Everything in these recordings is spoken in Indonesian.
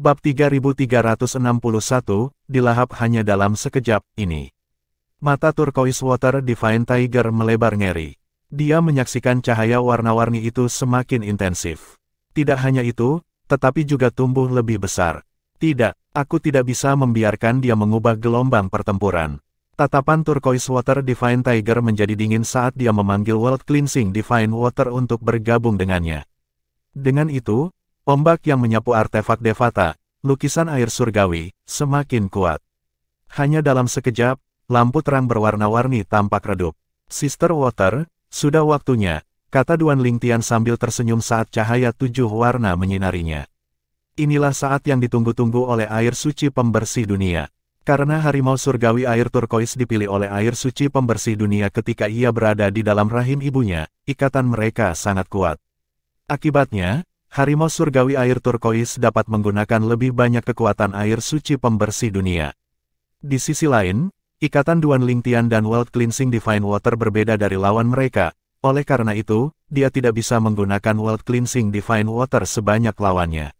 Bab 3361, dilahap hanya dalam sekejap, ini. Mata turquoise water Divine Tiger melebar ngeri. Dia menyaksikan cahaya warna-warni itu semakin intensif. Tidak hanya itu, tetapi juga tumbuh lebih besar. Tidak, aku tidak bisa membiarkan dia mengubah gelombang pertempuran. Tatapan turquoise water Divine Tiger menjadi dingin saat dia memanggil World Cleansing Divine Water untuk bergabung dengannya. Dengan itu, ombak yang menyapu artefak Devata, lukisan air surgawi, semakin kuat. Hanya dalam sekejap, lampu terang berwarna-warni tampak redup. Sister Water, sudah waktunya, kata Duan Lingtian sambil tersenyum saat cahaya 7 warna menyinarinya. Inilah saat yang ditunggu-tunggu oleh air suci pembersih dunia. Karena harimau surgawi air turquoise dipilih oleh air suci pembersih dunia ketika ia berada di dalam rahim ibunya, ikatan mereka sangat kuat. Akibatnya, harimau surgawi air turquoise dapat menggunakan lebih banyak kekuatan air suci pembersih dunia. Di sisi lain, ikatan Duan Lingtian dan World Cleansing Divine Water berbeda dari lawan mereka, oleh karena itu, dia tidak bisa menggunakan World Cleansing Divine Water sebanyak lawannya.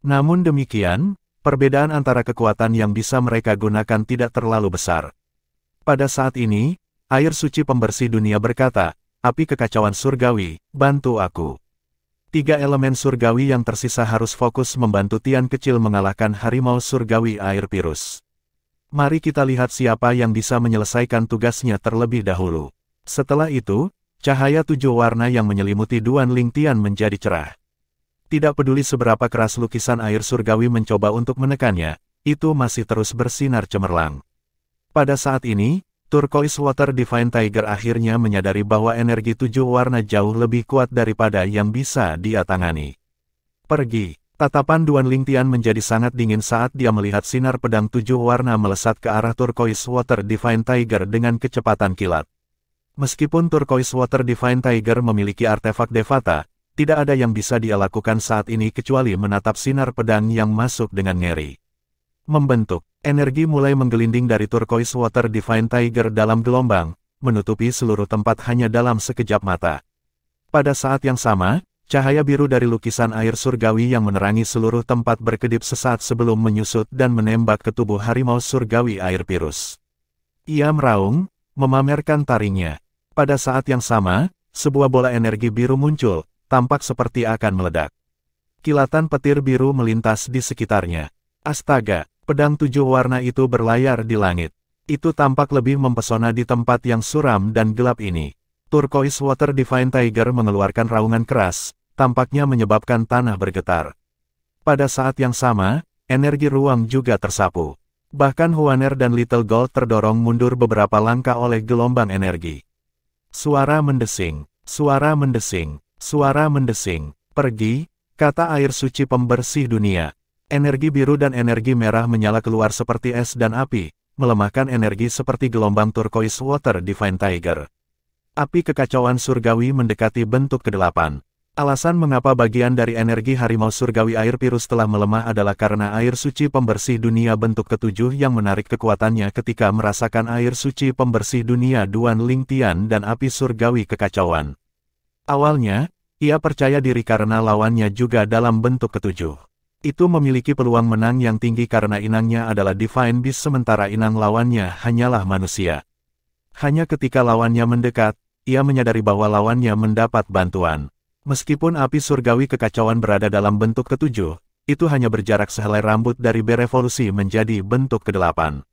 Namun demikian, perbedaan antara kekuatan yang bisa mereka gunakan tidak terlalu besar. Pada saat ini, air suci pembersih dunia berkata, api kekacauan surgawi, bantu aku. 3 elemen surgawi yang tersisa harus fokus membantu Tian kecil mengalahkan harimau surgawi air Pirus. Mari kita lihat siapa yang bisa menyelesaikan tugasnya terlebih dahulu. Setelah itu, cahaya 7 warna yang menyelimuti Duan Lingtian menjadi cerah. Tidak peduli seberapa keras lukisan air surgawi mencoba untuk menekannya, itu masih terus bersinar cemerlang. Pada saat ini, Turquoise Water Divine Tiger akhirnya menyadari bahwa energi 7 warna jauh lebih kuat daripada yang bisa dia tangani. Pergi. Tatapan Duan Lingtian menjadi sangat dingin saat dia melihat sinar pedang 7 warna melesat ke arah Turquoise Water Divine Tiger dengan kecepatan kilat. Meskipun Turquoise Water Divine Tiger memiliki artefak Devata, tidak ada yang bisa dia lakukan saat ini kecuali menatap sinar pedang yang masuk dengan ngeri. Membentuk, energi mulai menggelinding dari Turquoise Water Divine Tiger dalam gelombang, menutupi seluruh tempat hanya dalam sekejap mata. Pada saat yang sama, cahaya biru dari lukisan air surgawi yang menerangi seluruh tempat berkedip sesaat sebelum menyusut dan menembak ke tubuh harimau surgawi air Pirus. Ia meraung, memamerkan taringnya. Pada saat yang sama, sebuah bola energi biru muncul, tampak seperti akan meledak. Kilatan petir biru melintas di sekitarnya. Astaga! Pedang 7 warna itu berlayar di langit. Itu tampak lebih mempesona di tempat yang suram dan gelap ini. Turquoise Water Divine Tiger mengeluarkan raungan keras, tampaknya menyebabkan tanah bergetar. Pada saat yang sama, energi ruang juga tersapu. Bahkan Huaner dan Little Gold terdorong mundur beberapa langkah oleh gelombang energi. Suara mendesing, suara mendesing, suara mendesing. Pergi, kata air suci pembersih dunia. Energi biru dan energi merah menyala keluar seperti es dan api, melemahkan energi seperti gelombang Turquoise Water Divine Tiger. Api kekacauan surgawi mendekati bentuk ke-8. Alasan mengapa bagian dari energi harimau surgawi air Pirus telah melemah adalah karena air suci pembersih dunia bentuk ke-7 yang menarik kekuatannya ketika merasakan air suci pembersih dunia Duan Lingtian dan api surgawi kekacauan. Awalnya, ia percaya diri karena lawannya juga dalam bentuk ke-7. Itu memiliki peluang menang yang tinggi karena inangnya adalah Divine Beast sementara inang lawannya hanyalah manusia. Hanya ketika lawannya mendekat, ia menyadari bahwa lawannya mendapat bantuan. Meskipun api surgawi kekacauan berada dalam bentuk ke-7, itu hanya berjarak sehelai rambut dari berevolusi menjadi bentuk ke-8.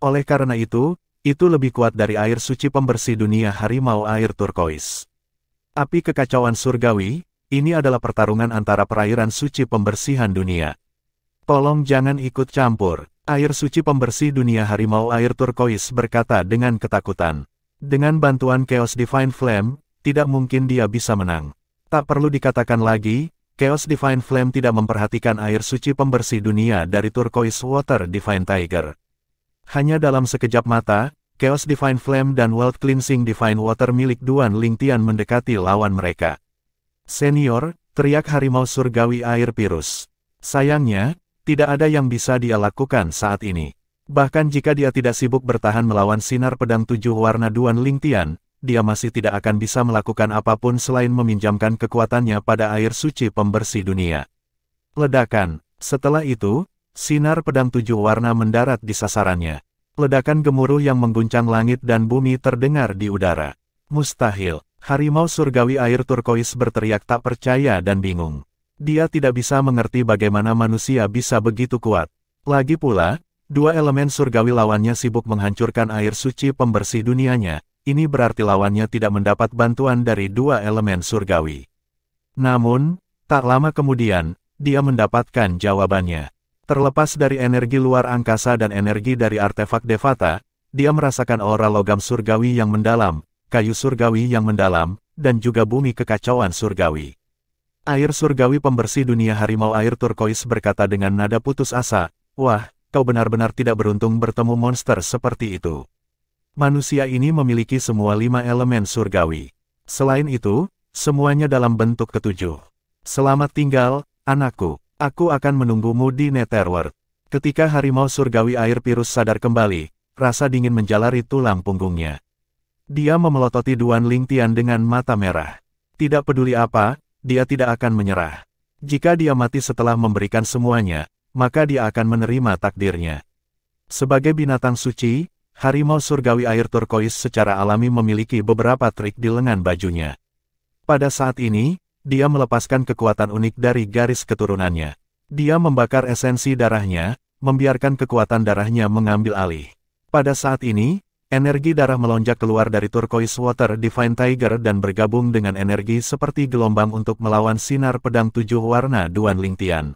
Oleh karena itu lebih kuat dari air suci pembersih dunia harimau air turquoise. Api kekacauan surgawi, ini adalah pertarungan antara perairan suci pembersihan dunia. Tolong jangan ikut campur, air suci pembersih dunia harimau air turquoise berkata dengan ketakutan. Dengan bantuan Chaos Divine Flame, tidak mungkin dia bisa menang. Tak perlu dikatakan lagi, Chaos Divine Flame tidak memperhatikan air suci pembersih dunia dari Turquoise Water Divine Tiger. Hanya dalam sekejap mata, Chaos Divine Flame dan World Cleansing Divine Water milik Duan Lingtian mendekati lawan mereka. Senior, teriak harimau surgawi air Pirus. Sayangnya, tidak ada yang bisa dia lakukan saat ini. Bahkan jika dia tidak sibuk bertahan melawan sinar pedang 7 warna Duan Lingtian, dia masih tidak akan bisa melakukan apapun selain meminjamkan kekuatannya pada air suci pembersih dunia. Ledakan, Setelah itu, sinar pedang 7 warna mendarat di sasarannya. Ledakan gemuruh yang mengguncang langit dan bumi terdengar di udara. Mustahil, harimau surgawi air turkois berteriak tak percaya dan bingung. Dia tidak bisa mengerti bagaimana manusia bisa begitu kuat. Lagi pula, dua elemen surgawi lawannya sibuk menghancurkan air suci pembersih dunianya. Ini berarti lawannya tidak mendapat bantuan dari dua elemen surgawi. Namun, tak lama kemudian, dia mendapatkan jawabannya. Terlepas dari energi luar angkasa dan energi dari artefak Devata, dia merasakan aura logam surgawi yang mendalam, kayu surgawi yang mendalam, dan juga bumi kekacauan surgawi. Air surgawi pembersih dunia harimau air turkois berkata dengan nada putus asa, "Wah, kau benar-benar tidak beruntung bertemu monster seperti itu. Manusia ini memiliki semua 5 elemen surgawi. Selain itu, semuanya dalam bentuk ketujuh. Selamat tinggal, anakku. Aku akan menunggumu di Netherworld." Ketika harimau surgawi air Pirus sadar kembali, rasa dingin menjalari tulang punggungnya. Dia memelototi Duan Lingtian dengan mata merah. Tidak peduli apa, dia tidak akan menyerah. Jika dia mati setelah memberikan semuanya, maka dia akan menerima takdirnya. Sebagai binatang suci, harimau surgawi air turkois secara alami memiliki beberapa trik di lengan bajunya. Pada saat ini, dia melepaskan kekuatan unik dari garis keturunannya. Dia membakar esensi darahnya, membiarkan kekuatan darahnya mengambil alih. Pada saat ini, energi darah melonjak keluar dari Turquoise Water Divine Tiger dan bergabung dengan energi seperti gelombang untuk melawan sinar pedang 7 warna Duan Lingtian.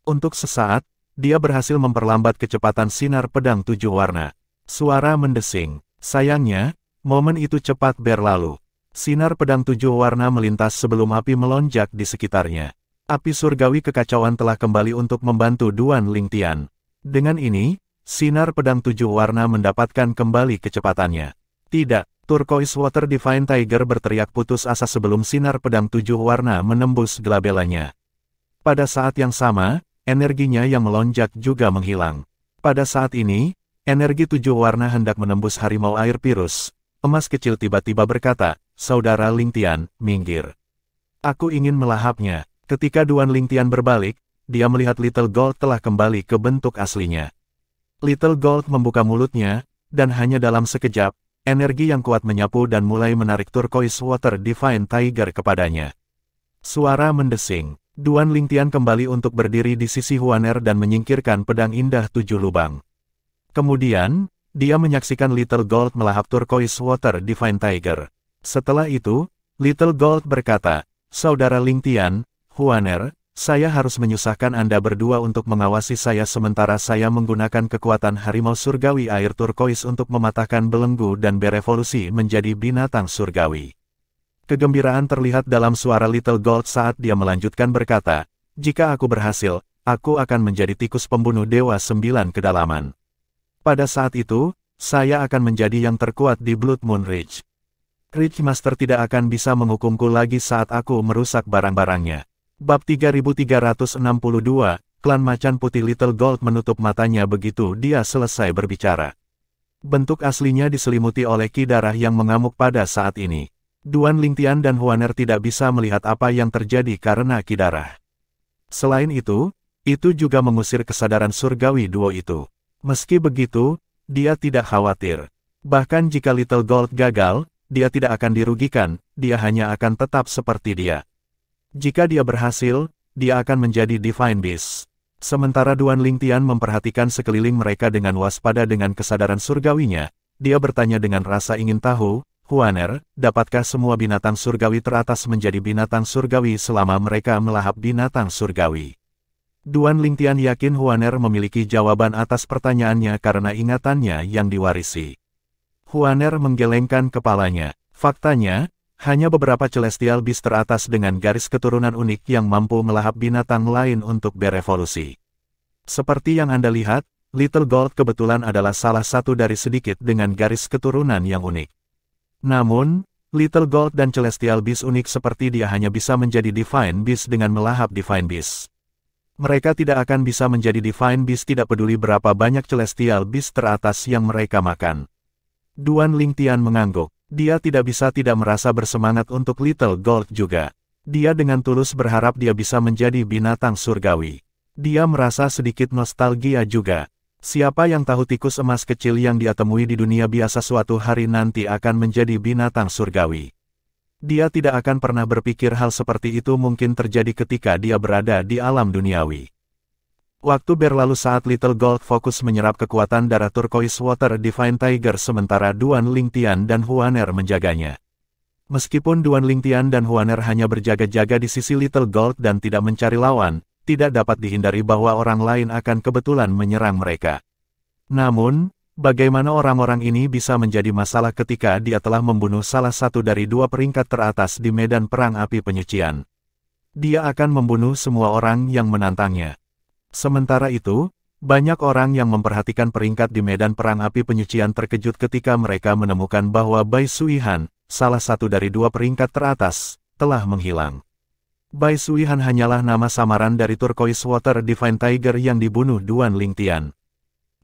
Untuk sesaat, dia berhasil memperlambat kecepatan sinar pedang 7 warna. Suara mendesing. Sayangnya, momen itu cepat berlalu. Sinar pedang 7 warna melintas sebelum api melonjak di sekitarnya. Api surgawi kekacauan telah kembali untuk membantu Duan Lingtian. Dengan ini, sinar pedang 7 warna mendapatkan kembali kecepatannya. Tidak, Turquoise Water Divine Tiger berteriak putus asa sebelum sinar pedang 7 warna menembus gelabelanya. Pada saat yang sama, energinya yang melonjak juga menghilang. Pada saat ini, energi 7 warna hendak menembus harimau air Pirus. Emas kecil tiba-tiba berkata, "Saudara Lingtian, minggir. Aku ingin melahapnya." Ketika Duan Lingtian berbalik, dia melihat Little Gold telah kembali ke bentuk aslinya. Little Gold membuka mulutnya, dan hanya dalam sekejap, energi yang kuat menyapu dan mulai menarik Turquoise Water Divine Tiger kepadanya. Suara mendesing. Duan Lingtian kembali untuk berdiri di sisi Huaner dan menyingkirkan pedang indah 7 lubang. Kemudian, dia menyaksikan Little Gold melahap Turquoise Water Divine Tiger. Setelah itu, Little Gold berkata, "Saudara Lingtian, Huaner, saya harus menyusahkan Anda berdua untuk mengawasi saya sementara saya menggunakan kekuatan harimau surgawi air turkois untuk mematahkan belenggu dan berevolusi menjadi binatang surgawi." Kegembiraan terlihat dalam suara Little Gold saat dia melanjutkan berkata, "Jika aku berhasil, aku akan menjadi tikus pembunuh Dewa 9 kedalaman. Pada saat itu, saya akan menjadi yang terkuat di Blood Moon Ridge. Ridge Master tidak akan bisa menghukumku lagi saat aku merusak barang-barangnya." Bab 3362, Klan Macan Putih. Little Gold menutup matanya begitu dia selesai berbicara. Bentuk aslinya diselimuti oleh ki darah yang mengamuk pada saat ini. Duan Lingtian dan Huaner tidak bisa melihat apa yang terjadi karena ki darah. Selain itu juga mengusir kesadaran surgawi duo itu. Meski begitu, dia tidak khawatir. Bahkan jika Little Gold gagal, dia tidak akan dirugikan, dia hanya akan tetap seperti dia. Jika dia berhasil, dia akan menjadi Divine Beast. Sementara Duan Lingtian memperhatikan sekeliling mereka dengan waspada dengan kesadaran surgawinya, dia bertanya dengan rasa ingin tahu, "Huaner, dapatkah semua binatang surgawi teratas menjadi binatang surgawi selama mereka melahap binatang surgawi?" Duan Lingtian yakin Huaner memiliki jawaban atas pertanyaannya karena ingatannya yang diwarisi. Huaner menggelengkan kepalanya. Faktanya, hanya beberapa Celestial Beast teratas dengan garis keturunan unik yang mampu melahap binatang lain untuk berevolusi. Seperti yang Anda lihat, Little Gold kebetulan adalah salah satu dari sedikit dengan garis keturunan yang unik. Namun, Little Gold dan Celestial Beast unik seperti dia hanya bisa menjadi Divine Beast dengan melahap Divine Beast. Mereka tidak akan bisa menjadi Divine Beast tidak peduli berapa banyak Celestial Beast teratas yang mereka makan. Duan Lingtian mengangguk. Dia tidak bisa tidak merasa bersemangat untuk Little Gold juga. Dia dengan tulus berharap dia bisa menjadi binatang surgawi. Dia merasa sedikit nostalgia juga. Siapa yang tahu tikus emas kecil yang dia temui di dunia biasa suatu hari nanti akan menjadi binatang surgawi. Dia tidak akan pernah berpikir hal seperti itu mungkin terjadi ketika dia berada di alam duniawi. Waktu berlalu saat Little Gold fokus menyerap kekuatan darah Turquoise Water Divine Tiger sementara Duan Lingtian dan Huaner menjaganya. Meskipun Duan Lingtian dan Huaner hanya berjaga-jaga di sisi Little Gold dan tidak mencari lawan, tidak dapat dihindari bahwa orang lain akan kebetulan menyerang mereka. Namun, bagaimana orang-orang ini bisa menjadi masalah ketika dia telah membunuh salah satu dari dua peringkat teratas di medan perang api penyucian? Dia akan membunuh semua orang yang menantangnya. Sementara itu, banyak orang yang memperhatikan peringkat di medan perang api penyucian terkejut ketika mereka menemukan bahwa Bai Suihan, salah satu dari dua peringkat teratas, telah menghilang. Bai Suihan hanyalah nama samaran dari Turquoise Water Divine Tiger yang dibunuh Duan Lingtian.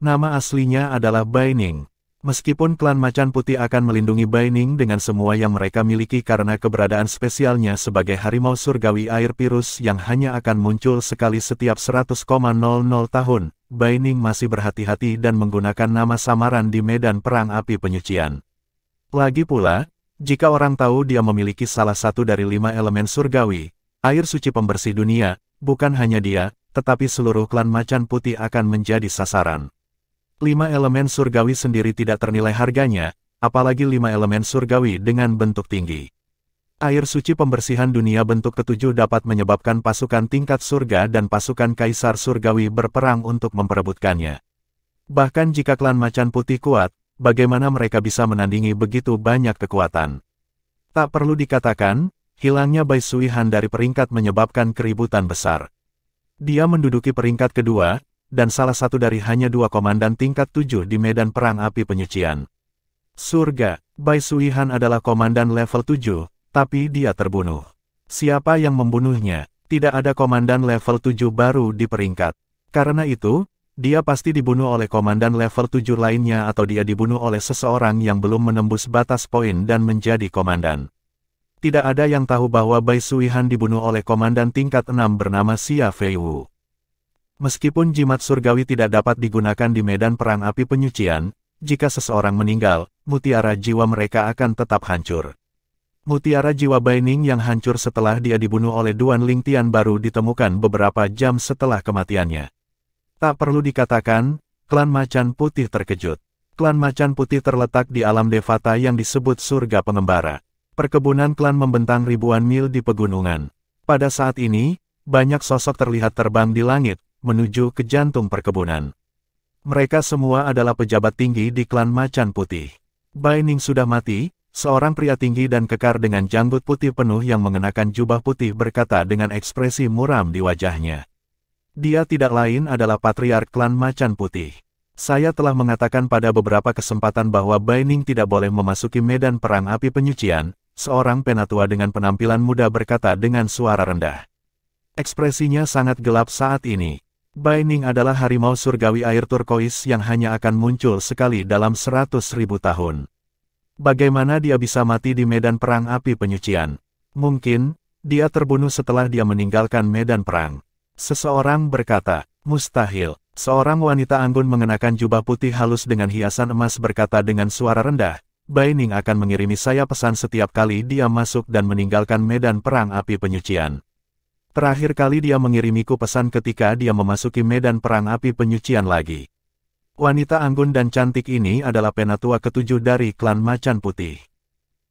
Nama aslinya adalah Bai Ning. Meskipun klan Macan Putih akan melindungi Bai Ning dengan semua yang mereka miliki karena keberadaan spesialnya sebagai harimau surgawi air Pirus yang hanya akan muncul sekali setiap 100,00 tahun, Bai Ning masih berhati-hati dan menggunakan nama samaran di medan perang api penyucian. Lagi pula, jika orang tahu dia memiliki salah satu dari 5 elemen surgawi, air suci pembersih dunia, bukan hanya dia, tetapi seluruh klan Macan Putih akan menjadi sasaran. 5 elemen surgawi sendiri tidak ternilai harganya, apalagi 5 elemen surgawi dengan bentuk tinggi. Air suci pembersihan dunia bentuk ketujuh dapat menyebabkan pasukan tingkat surga dan pasukan kaisar surgawi berperang untuk memperebutkannya. Bahkan jika klan Macan Putih kuat, bagaimana mereka bisa menandingi begitu banyak kekuatan? Tak perlu dikatakan, hilangnya Bai Suihan dari peringkat menyebabkan keributan besar. Dia menduduki peringkat kedua, dan salah satu dari hanya 2 komandan tingkat 7 di medan perang api penyucian. Surga, Bai Suihan adalah komandan level 7, tapi dia terbunuh. Siapa yang membunuhnya? Tidak ada komandan level 7 baru di peringkat. Karena itu, dia pasti dibunuh oleh komandan level 7 lainnya atau dia dibunuh oleh seseorang yang belum menembus batas poin dan menjadi komandan. Tidak ada yang tahu bahwa Bai Suihan dibunuh oleh komandan tingkat 6 bernama Xia Feiwu. Meskipun jimat surgawi tidak dapat digunakan di medan perang api penyucian, jika seseorang meninggal, mutiara jiwa mereka akan tetap hancur. Mutiara jiwa Bai Ning yang hancur setelah dia dibunuh oleh Duan Lingtian baru ditemukan beberapa jam setelah kematiannya. Tak perlu dikatakan, klan Macan Putih terkejut. Klan Macan Putih terletak di alam Devata yang disebut surga pengembara. Perkebunan klan membentang ribuan mil di pegunungan. Pada saat ini, banyak sosok terlihat terbang di langit, menuju ke jantung perkebunan. Mereka semua adalah pejabat tinggi di klan Macan Putih. Bai Ning sudah mati, seorang pria tinggi dan kekar dengan janggut putih penuh yang mengenakan jubah putih berkata dengan ekspresi muram di wajahnya. Dia tidak lain adalah patriark klan Macan Putih. Saya telah mengatakan pada beberapa kesempatan bahwa Bai Ning tidak boleh memasuki medan perang api penyucian, seorang penatua dengan penampilan muda berkata dengan suara rendah. Ekspresinya sangat gelap saat ini. Bai Ning adalah harimau surgawi air turkois yang hanya akan muncul sekali dalam 100.000 tahun. Bagaimana dia bisa mati di medan perang api penyucian? Mungkin, dia terbunuh setelah dia meninggalkan medan perang. Seseorang berkata, mustahil. Seorang wanita anggun mengenakan jubah putih halus dengan hiasan emas berkata dengan suara rendah, Bai Ning akan mengirimi saya pesan setiap kali dia masuk dan meninggalkan medan perang api penyucian. Terakhir kali dia mengirimiku pesan ketika dia memasuki medan perang api penyucian lagi. Wanita anggun dan cantik ini adalah penatua ketujuh dari klan Macan Putih.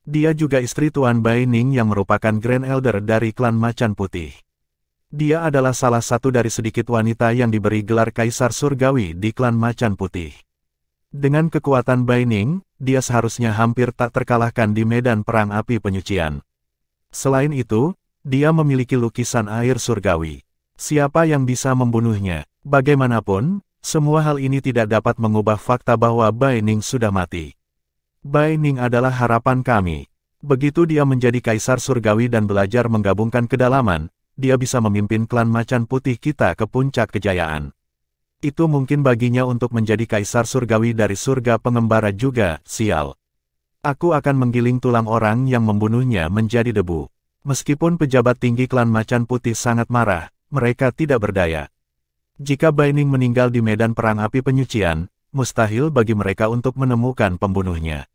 Dia juga istri Tuan Bai Ning yang merupakan Grand Elder dari klan Macan Putih. Dia adalah salah satu dari sedikit wanita yang diberi gelar Kaisar Surgawi di klan Macan Putih. Dengan kekuatan Bai Ning, dia seharusnya hampir tak terkalahkan di medan perang api penyucian. Selain itu, dia memiliki lukisan air surgawi. Siapa yang bisa membunuhnya? Bagaimanapun, semua hal ini tidak dapat mengubah fakta bahwa Bai Ning sudah mati. Bai Ning adalah harapan kami. Begitu dia menjadi kaisar surgawi dan belajar menggabungkan kedalaman, dia bisa memimpin klan Macan Putih kita ke puncak kejayaan. Itu mungkin baginya untuk menjadi kaisar surgawi dari surga pengembara juga, sial. Aku akan menggiling tulang orang yang membunuhnya menjadi debu. Meskipun pejabat tinggi klan Macan Putih sangat marah, mereka tidak berdaya. Jika Bai Ning meninggal di medan perang api penyucian, mustahil bagi mereka untuk menemukan pembunuhnya.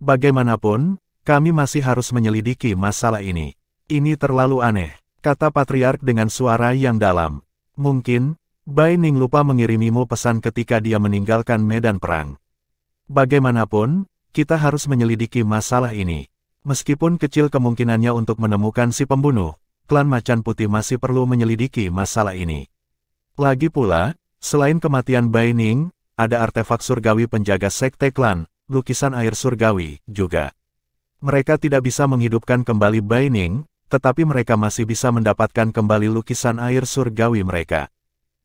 Bagaimanapun, kami masih harus menyelidiki masalah ini. Ini terlalu aneh, kata Patriark dengan suara yang dalam. Mungkin, Bai Ning lupa mengirimimu pesan ketika dia meninggalkan medan perang. Bagaimanapun, kita harus menyelidiki masalah ini. Meskipun kecil kemungkinannya untuk menemukan si pembunuh, klan Macan Putih masih perlu menyelidiki masalah ini. Lagi pula, selain kematian Bai Ning, ada artefak surgawi penjaga sekte klan, lukisan air surgawi, juga. Mereka tidak bisa menghidupkan kembali Bai Ning, tetapi mereka masih bisa mendapatkan kembali lukisan air surgawi mereka.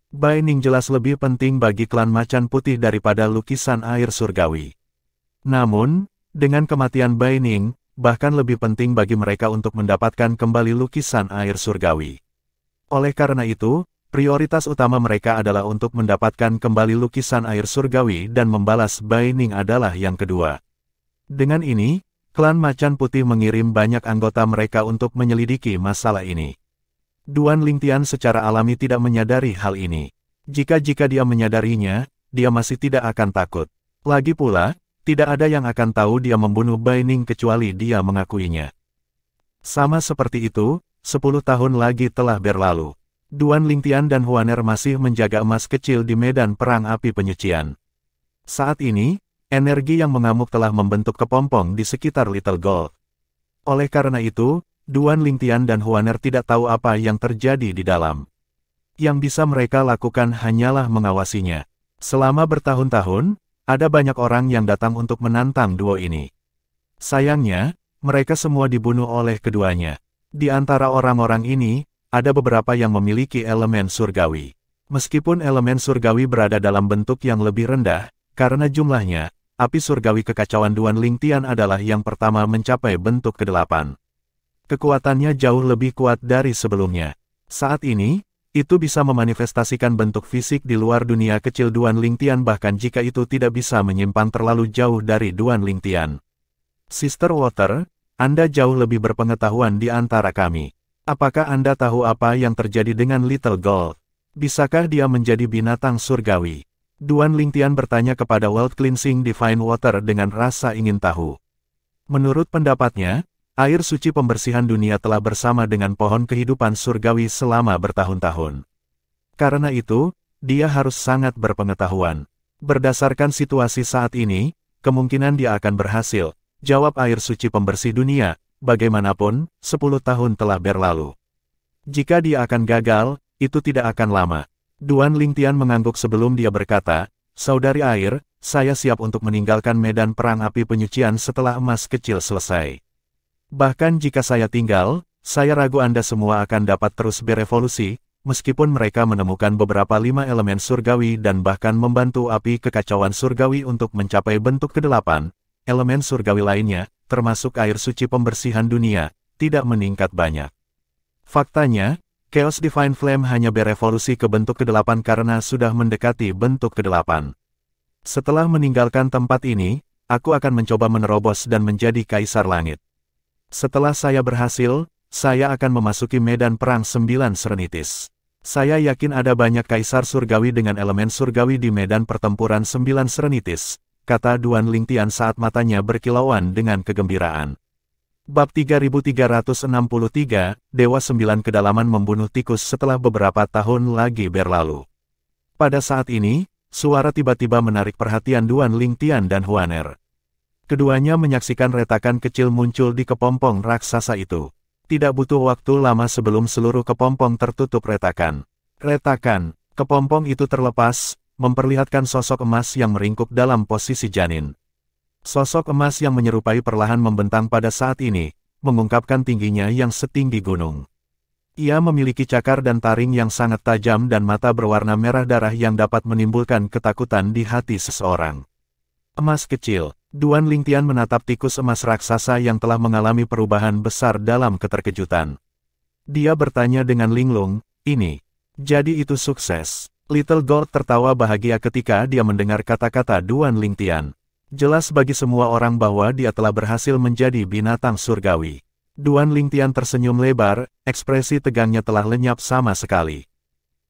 Bai Ning jelas lebih penting bagi klan Macan Putih daripada lukisan air surgawi. Namun, dengan kematian Bai Ning, bahkan lebih penting bagi mereka untuk mendapatkan kembali lukisan air surgawi. Oleh karena itu, prioritas utama mereka adalah untuk mendapatkan kembali lukisan air surgawi dan membalas Bai Ning adalah yang kedua. Dengan ini, klan Macan Putih mengirim banyak anggota mereka untuk menyelidiki masalah ini. Duan Lingtian secara alami tidak menyadari hal ini. Jika dia menyadarinya, dia masih tidak akan takut. Lagi pula, tidak ada yang akan tahu dia membunuh Bai Ning kecuali dia mengakuinya. Sama seperti itu, 10 tahun lagi telah berlalu. Duan Lingtian dan Huaner masih menjaga emas kecil di medan perang api penyucian. Saat ini, energi yang mengamuk telah membentuk kepompong di sekitar Little Gold. Oleh karena itu, Duan Lingtian dan Huaner tidak tahu apa yang terjadi di dalam. Yang bisa mereka lakukan hanyalah mengawasinya. Selama bertahun-tahun, ada banyak orang yang datang untuk menantang duo ini. Sayangnya, mereka semua dibunuh oleh keduanya. Di antara orang-orang ini, ada beberapa yang memiliki elemen surgawi. Meskipun elemen surgawi berada dalam bentuk yang lebih rendah, karena jumlahnya, api surgawi kekacauan Duan Lingtian adalah yang pertama mencapai bentuk ke-8. Kekuatannya jauh lebih kuat dari sebelumnya. Saat ini, itu bisa memanifestasikan bentuk fisik di luar dunia kecil Duan Lingtian bahkan jika itu tidak bisa menyimpan terlalu jauh dari Duan Lingtian. Sister Water, Anda jauh lebih berpengetahuan di antara kami. Apakah Anda tahu apa yang terjadi dengan Little Gold? Bisakah dia menjadi binatang surgawi? Duan Lingtian bertanya kepada World Cleansing Divine Water dengan rasa ingin tahu. Menurut pendapatnya, air suci pembersihan dunia telah bersama dengan pohon kehidupan surgawi selama bertahun-tahun. Karena itu, dia harus sangat berpengetahuan. Berdasarkan situasi saat ini, kemungkinan dia akan berhasil, jawab air suci pembersih dunia. Bagaimanapun, 10 tahun telah berlalu. Jika dia akan gagal, itu tidak akan lama. Duan Lingtian mengangguk sebelum dia berkata, Saudari Air, saya siap untuk meninggalkan medan perang api penyucian setelah emas kecil selesai. Bahkan jika saya tinggal, saya ragu Anda semua akan dapat terus berevolusi, meskipun mereka menemukan beberapa 5 elemen surgawi dan bahkan membantu api kekacauan surgawi untuk mencapai bentuk ke-8, elemen surgawi lainnya, termasuk air suci pembersihan dunia, tidak meningkat banyak. Faktanya, Chaos Divine Flame hanya berevolusi ke bentuk ke-8 karena sudah mendekati bentuk ke-8. Setelah meninggalkan tempat ini, aku akan mencoba menerobos dan menjadi Kaisar Langit. Setelah saya berhasil, saya akan memasuki medan perang 9 Serenitis. Saya yakin ada banyak Kaisar Surgawi dengan elemen surgawi di medan pertempuran 9 Serenitis, kata Duan Lingtian saat matanya berkilauan dengan kegembiraan. Bab 3363, Dewa 9 Kedalaman membunuh tikus setelah beberapa tahun lagi berlalu. Pada saat ini, suara tiba-tiba menarik perhatian Duan Lingtian dan Huaner. Keduanya menyaksikan retakan kecil muncul di kepompong raksasa itu. Tidak butuh waktu lama sebelum seluruh kepompong tertutup retakan. Kepompong itu terlepas, memperlihatkan sosok emas yang meringkuk dalam posisi janin. Sosok emas yang menyerupai perlahan membentang pada saat ini, mengungkapkan tingginya yang setinggi gunung. Ia memiliki cakar dan taring yang sangat tajam dan mata berwarna merah darah yang dapat menimbulkan ketakutan di hati seseorang. Emas kecil, Duan Lingtian menatap tikus emas raksasa yang telah mengalami perubahan besar dalam keterkejutan. Dia bertanya dengan linglung, ini, jadi itu sukses. Little Gold tertawa bahagia ketika dia mendengar kata-kata Duan Lingtian. Jelas bagi semua orang bahwa dia telah berhasil menjadi binatang surgawi. Duan Lingtian tersenyum lebar, ekspresi tegangnya telah lenyap sama sekali.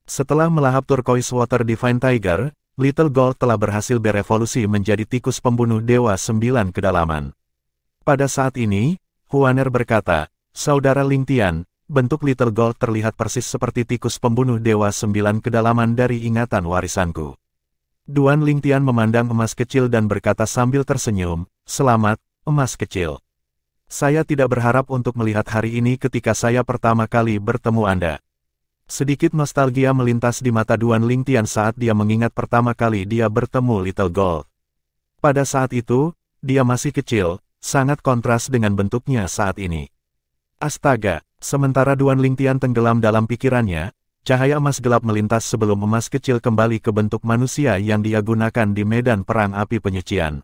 Setelah melahap Turquoise Water Divine Tiger, Little Gold telah berhasil berevolusi menjadi tikus pembunuh Dewa 9 Kedalaman. Pada saat ini, Huaner berkata, "Saudara Lingtian, bentuk Little Gold terlihat persis seperti tikus pembunuh Dewa 9 Kedalaman dari ingatan warisanku." Duan Lingtian memandang emas kecil dan berkata sambil tersenyum, "Selamat, emas kecil. Saya tidak berharap untuk melihat hari ini ketika saya pertama kali bertemu Anda." Sedikit nostalgia melintas di mata Duan Lingtian saat dia mengingat pertama kali dia bertemu Little Gold. Pada saat itu, dia masih kecil, sangat kontras dengan bentuknya saat ini. Astaga, sementara Duan Lingtian tenggelam dalam pikirannya, cahaya emas gelap melintas sebelum emas kecil kembali ke bentuk manusia yang dia gunakan di medan perang api penyucian.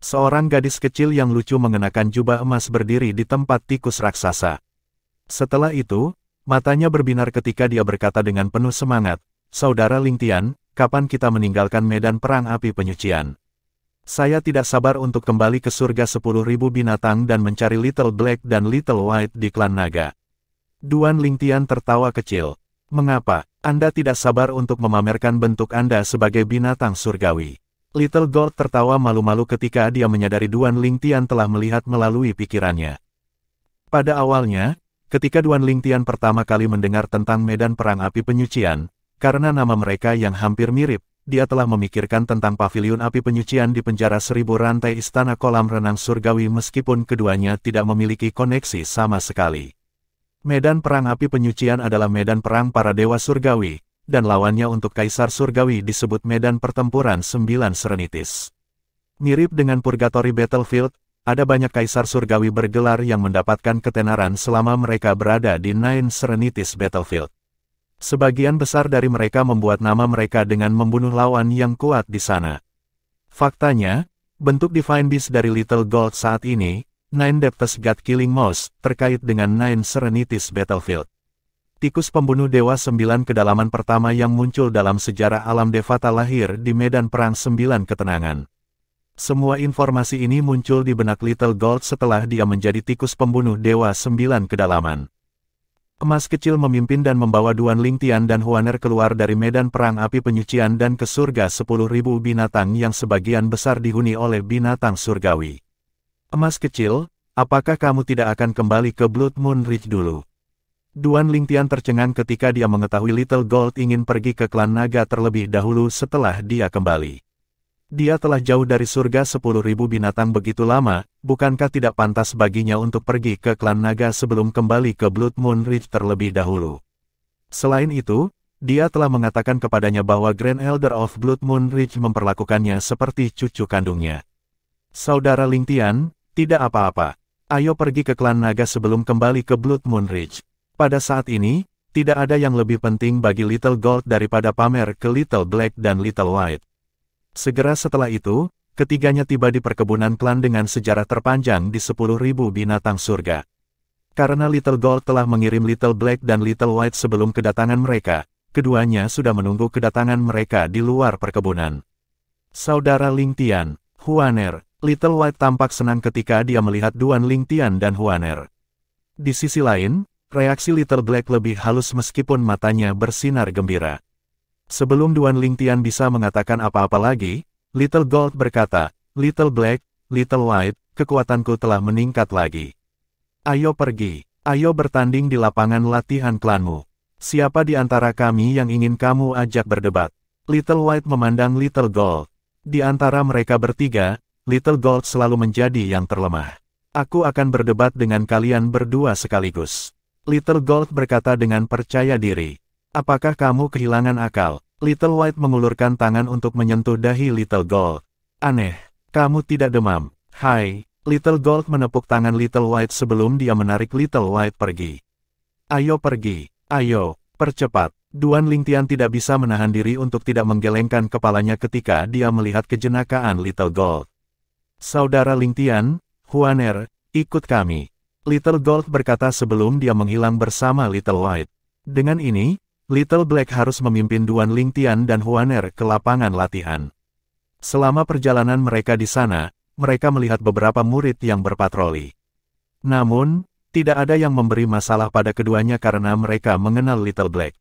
Seorang gadis kecil yang lucu mengenakan jubah emas berdiri di tempat tikus raksasa. Setelah itu, matanya berbinar ketika dia berkata dengan penuh semangat, "Saudara Lingtian, kapan kita meninggalkan medan perang api penyucian? Saya tidak sabar untuk kembali ke surga 10.000 binatang dan mencari Little Black dan Little White di klan naga." Duan Lingtian tertawa kecil. "Mengapa Anda tidak sabar untuk memamerkan bentuk Anda sebagai binatang surgawi?" Little Gold tertawa malu-malu ketika dia menyadari Duan Lingtian telah melihat melalui pikirannya. Pada awalnya, ketika Duan Lingtian pertama kali mendengar tentang medan perang api penyucian, karena nama mereka yang hampir mirip, dia telah memikirkan tentang paviliun api penyucian di penjara 1000 rantai istana kolam renang surgawi meskipun keduanya tidak memiliki koneksi sama sekali. Medan perang api penyucian adalah medan perang para dewa surgawi, dan lawannya untuk Kaisar Surgawi disebut medan pertempuran 9 Serenities. Mirip dengan Purgatory Battlefield, ada banyak Kaisar Surgawi bergelar yang mendapatkan ketenaran selama mereka berada di Nine Serenities Battlefield. Sebagian besar dari mereka membuat nama mereka dengan membunuh lawan yang kuat di sana. Faktanya, bentuk Divine Beast dari Little Gold saat ini, Nine Depths God Killing Mouse, terkait dengan Nine Serenities Battlefield. Tikus pembunuh Dewa 9 Kedalaman pertama yang muncul dalam sejarah alam Devata lahir di medan perang 9 ketenangan. Semua informasi ini muncul di benak Little Gold setelah dia menjadi tikus pembunuh Dewa 9 Kedalaman. Emas kecil memimpin dan membawa Duan Lingtian dan Huaner keluar dari medan perang api penyucian dan ke surga 10.000 binatang yang sebagian besar dihuni oleh binatang surgawi. "Emas kecil, apakah kamu tidak akan kembali ke Blood Moon Ridge dulu?" Duan Lingtian tercengang ketika dia mengetahui Little Gold ingin pergi ke klan naga terlebih dahulu setelah dia kembali. Dia telah jauh dari surga 10.000 binatang begitu lama, bukankah tidak pantas baginya untuk pergi ke klan naga sebelum kembali ke Blood Moon Ridge terlebih dahulu? Selain itu, dia telah mengatakan kepadanya bahwa Grand Elder of Blood Moon Ridge memperlakukannya seperti cucu kandungnya. "Saudara Lingtian, tidak apa-apa. Ayo pergi ke klan naga sebelum kembali ke Blood Moon Ridge." Pada saat ini, tidak ada yang lebih penting bagi Little Gold daripada pamer ke Little Black dan Little White. Segera setelah itu, ketiganya tiba di perkebunan klan dengan sejarah terpanjang di 10.000 binatang surga. Karena Little Gold telah mengirim Little Black dan Little White sebelum kedatangan mereka, keduanya sudah menunggu kedatangan mereka di luar perkebunan. "Saudara Lingtian, Huaner." Little White tampak senang ketika dia melihat Duan Lingtian dan Huaner. Di sisi lain, reaksi Little Black lebih halus meskipun matanya bersinar gembira. Sebelum Duan Lingtian bisa mengatakan apa-apa lagi, Little Gold berkata, "Little Black, Little White, kekuatanku telah meningkat lagi. Ayo pergi, ayo bertanding di lapangan latihan klanmu. Siapa di antara kami yang ingin kamu ajak berdebat?" Little White memandang Little Gold. Di antara mereka bertiga, Little Gold selalu menjadi yang terlemah. "Aku akan berdebat dengan kalian berdua sekaligus." Little Gold berkata dengan percaya diri. "Apakah kamu kehilangan akal?" Little White mengulurkan tangan untuk menyentuh dahi Little Gold. "Aneh, kamu tidak demam?" "Hai." Little Gold menepuk tangan Little White sebelum dia menarik Little White pergi. "Ayo pergi, ayo, percepat." Duan Lingtian tidak bisa menahan diri untuk tidak menggelengkan kepalanya ketika dia melihat kejenakaan Little Gold. "Saudara Lingtian, Huaner, ikut kami." Little Gold berkata sebelum dia menghilang bersama Little White. Dengan ini, Little Black harus memimpin Duan Lingtian dan Huaner ke lapangan latihan. Selama perjalanan mereka di sana, mereka melihat beberapa murid yang berpatroli. Namun, tidak ada yang memberi masalah pada keduanya karena mereka mengenal Little Black.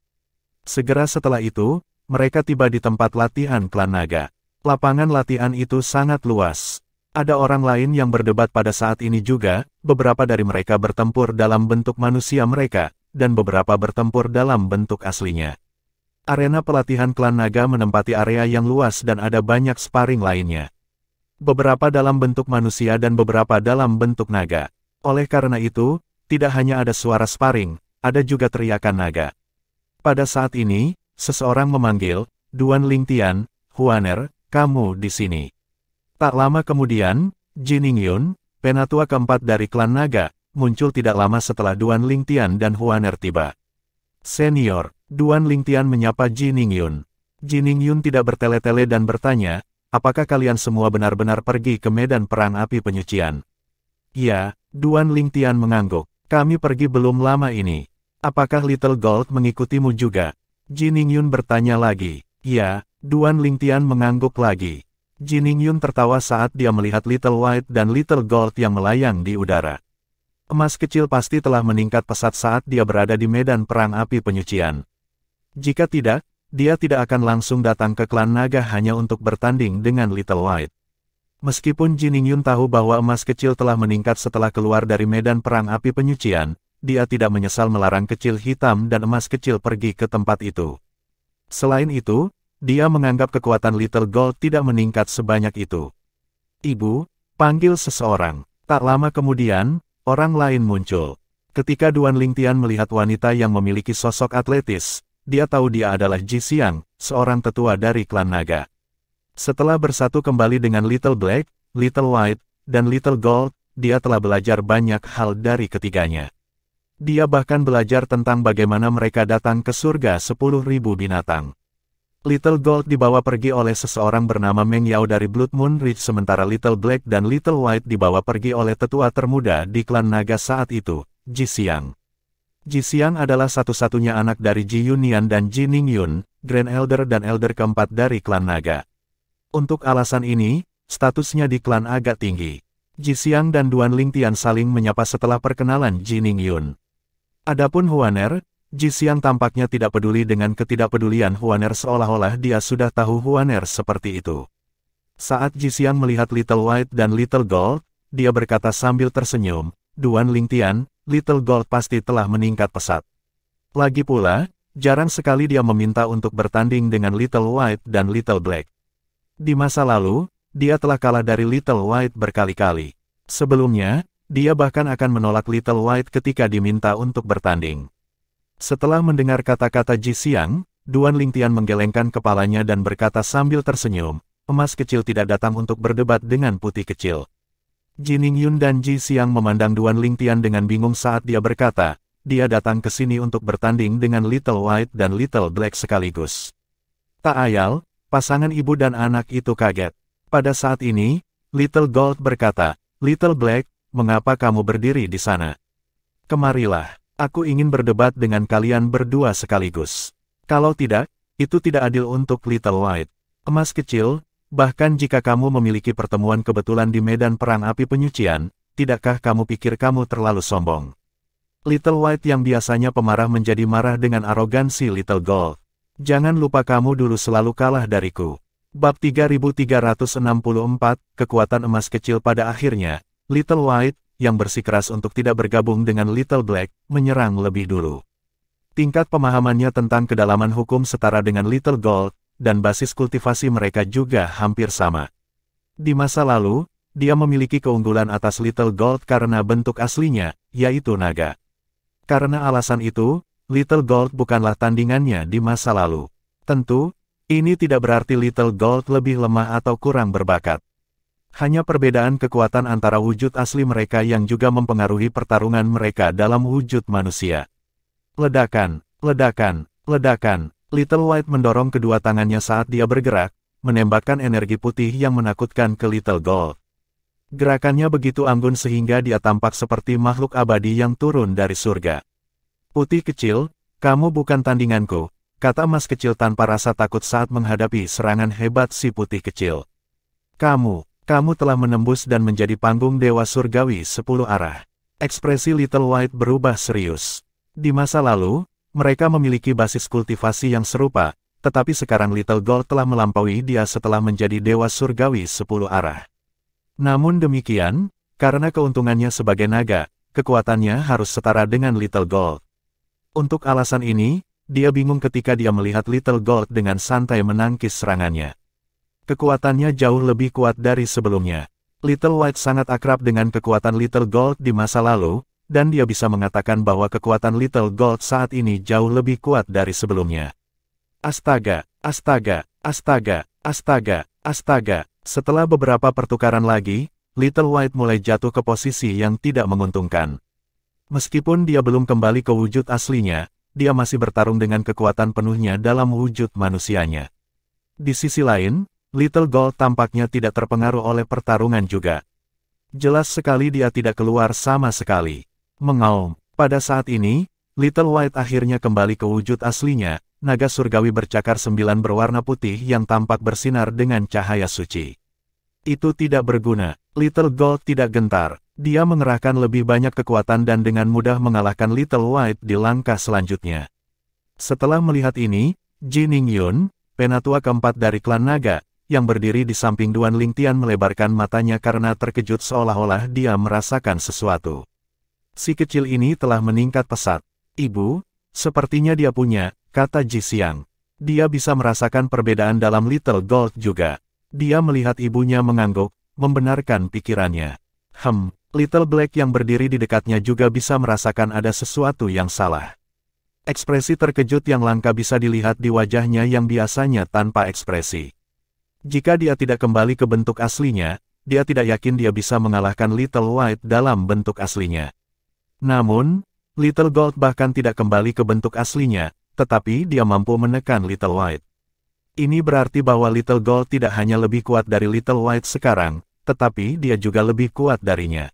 Segera setelah itu, mereka tiba di tempat latihan klan naga. Lapangan latihan itu sangat luas. Ada orang lain yang berdebat pada saat ini juga, beberapa dari mereka bertempur dalam bentuk manusia mereka, dan beberapa bertempur dalam bentuk aslinya. Arena pelatihan klan naga menempati area yang luas dan ada banyak sparring lainnya. Beberapa dalam bentuk manusia dan beberapa dalam bentuk naga. Oleh karena itu, tidak hanya ada suara sparring, ada juga teriakan naga. Pada saat ini, seseorang memanggil, Duan Lingtian, Huaner, kamu di sini. Tak lama kemudian, Ji Ningyun, penatua keempat dari klan naga, muncul tidak lama setelah Duan Lingtian dan Huaner tiba. Senior, Duan Lingtian menyapa Ji Ningyun. Ji Ningyun tidak bertele-tele dan bertanya, apakah kalian semua benar-benar pergi ke medan perang api penyucian? Ya, Duan Lingtian mengangguk. Kami pergi belum lama ini. Apakah Little Gold mengikutimu juga? Ji Ningyun bertanya lagi. Ya, Duan Lingtian mengangguk lagi. Ji Ningyun tertawa saat dia melihat Little White dan Little Gold yang melayang di udara. Emas kecil pasti telah meningkat pesat saat dia berada di medan perang api penyucian. Jika tidak, dia tidak akan langsung datang ke klan naga hanya untuk bertanding dengan Little White. Meskipun Ji Ningyun tahu bahwa emas kecil telah meningkat setelah keluar dari medan perang api penyucian, dia tidak menyesal melarang kecil hitam dan emas kecil pergi ke tempat itu. Selain itu, dia menganggap kekuatan Little Gold tidak meningkat sebanyak itu. Ibu, panggil seseorang. Tak lama kemudian, orang lain muncul. Ketika Duan Lingtian melihat wanita yang memiliki sosok atletis, dia tahu dia adalah Ji Xiang, seorang tetua dari klan naga. Setelah bersatu kembali dengan Little Black, Little White, dan Little Gold, dia telah belajar banyak hal dari ketiganya. Dia bahkan belajar tentang bagaimana mereka datang ke surga 10.000 binatang. Little Gold dibawa pergi oleh seseorang bernama Meng Yao dari Blood Moon Ridge sementara Little Black dan Little White dibawa pergi oleh tetua termuda di klan naga saat itu, Ji Xiang. Ji Xiang adalah satu-satunya anak dari Ji Yunian dan Ji Ningyun, Grand Elder dan Elder keempat dari klan naga. Untuk alasan ini, statusnya di klan agak tinggi. Ji Xiang dan Duan Lingtian saling menyapa setelah perkenalan Ji Ningyun. Adapun Huaner, Ji Xiang tampaknya tidak peduli dengan ketidakpedulian Huaner seolah-olah dia sudah tahu Huaner seperti itu. Saat Ji Xiang melihat Little White dan Little Gold, dia berkata sambil tersenyum, Duan Lingtian, Little Gold pasti telah meningkat pesat. Lagi pula, jarang sekali dia meminta untuk bertanding dengan Little White dan Little Black. Di masa lalu, dia telah kalah dari Little White berkali-kali. Sebelumnya, dia bahkan akan menolak Little White ketika diminta untuk bertanding. Setelah mendengar kata-kata Ji Xiang, Duan Lingtian menggelengkan kepalanya dan berkata sambil tersenyum, emas kecil tidak datang untuk berdebat dengan putih kecil. Ji Ningyun dan Ji Xiang memandang Duan Lingtian dengan bingung saat dia berkata, dia datang ke sini untuk bertanding dengan Little White dan Little Black sekaligus. Tak ayal, pasangan ibu dan anak itu kaget. Pada saat ini, Little Gold berkata, Little Black, mengapa kamu berdiri di sana? Kemarilah. Aku ingin berdebat dengan kalian berdua sekaligus. Kalau tidak, itu tidak adil untuk Little White. Emas kecil, bahkan jika kamu memiliki pertemuan kebetulan di medan perang api penyucian, tidakkah kamu pikir kamu terlalu sombong? Little White yang biasanya pemarah menjadi marah dengan arogansi Little Gold. Jangan lupa kamu dulu selalu kalah dariku. Bab 3364, Kekuatan Emas Kecil pada akhirnya, Little White, yang bersikeras untuk tidak bergabung dengan Little Black, menyerang lebih dulu. Tingkat pemahamannya tentang kedalaman hukum setara dengan Little Gold, dan basis kultivasi mereka juga hampir sama. Di masa lalu, dia memiliki keunggulan atas Little Gold karena bentuk aslinya, yaitu naga. Karena alasan itu, Little Gold bukanlah tandingannya di masa lalu. Tentu, ini tidak berarti Little Gold lebih lemah atau kurang berbakat. Hanya perbedaan kekuatan antara wujud asli mereka yang juga mempengaruhi pertarungan mereka dalam wujud manusia. Ledakan, ledakan, ledakan. Little White mendorong kedua tangannya saat dia bergerak, menembakkan energi putih yang menakutkan ke Little Gold. Gerakannya begitu anggun sehingga dia tampak seperti makhluk abadi yang turun dari surga. Putih kecil, kamu bukan tandinganku, kata emas kecil tanpa rasa takut saat menghadapi serangan hebat si putih kecil. Kamu telah menembus dan menjadi panggung dewa surgawi 10 arah. Ekspresi Little White berubah serius. Di masa lalu, Mereka memiliki basis kultivasi yang serupa, tetapi sekarang Little Gold telah melampaui dia setelah menjadi dewa surgawi 10 arah. Namun demikian, karena keuntungannya sebagai naga, kekuatannya harus setara dengan Little Gold. Untuk alasan ini, dia bingung ketika dia melihat Little Gold dengan santai menangkis serangannya. Kekuatannya jauh lebih kuat dari sebelumnya. Little White sangat akrab dengan kekuatan Little Gold di masa lalu, dan dia bisa mengatakan bahwa kekuatan Little Gold saat ini jauh lebih kuat dari sebelumnya. Astaga, astaga, astaga, astaga, astaga. Setelah beberapa pertukaran lagi, Little White mulai jatuh ke posisi yang tidak menguntungkan. Meskipun dia belum kembali ke wujud aslinya, dia masih bertarung dengan kekuatan penuhnya dalam wujud manusianya. Di sisi lain, Little Gold tampaknya tidak terpengaruh oleh pertarungan juga. Jelas sekali dia tidak keluar sama sekali. Mengaum. Pada saat ini, Little White akhirnya kembali ke wujud aslinya, naga surgawi bercakar 9 berwarna putih yang tampak bersinar dengan cahaya suci. Itu tidak berguna. Little Gold tidak gentar. Dia mengerahkan lebih banyak kekuatan dan dengan mudah mengalahkan Little White di langkah selanjutnya. Setelah melihat ini, Jin Ningyun, penatua keempat dari klan naga, yang berdiri di samping Duan Lingtian melebarkan matanya karena terkejut seolah-olah dia merasakan sesuatu. Si kecil ini telah meningkat pesat. Ibu, sepertinya dia punya, kata Ji Xiang. Dia bisa merasakan perbedaan dalam Little Gold juga. Dia melihat ibunya mengangguk, membenarkan pikirannya. Little Black yang berdiri di dekatnya juga bisa merasakan ada sesuatu yang salah. Ekspresi terkejut yang langka bisa dilihat di wajahnya yang biasanya tanpa ekspresi. Jika dia tidak kembali ke bentuk aslinya, dia tidak yakin dia bisa mengalahkan Little White dalam bentuk aslinya. Namun, Little Gold bahkan tidak kembali ke bentuk aslinya, tetapi dia mampu menekan Little White. Ini berarti bahwa Little Gold tidak hanya lebih kuat dari Little White sekarang, tetapi dia juga lebih kuat darinya.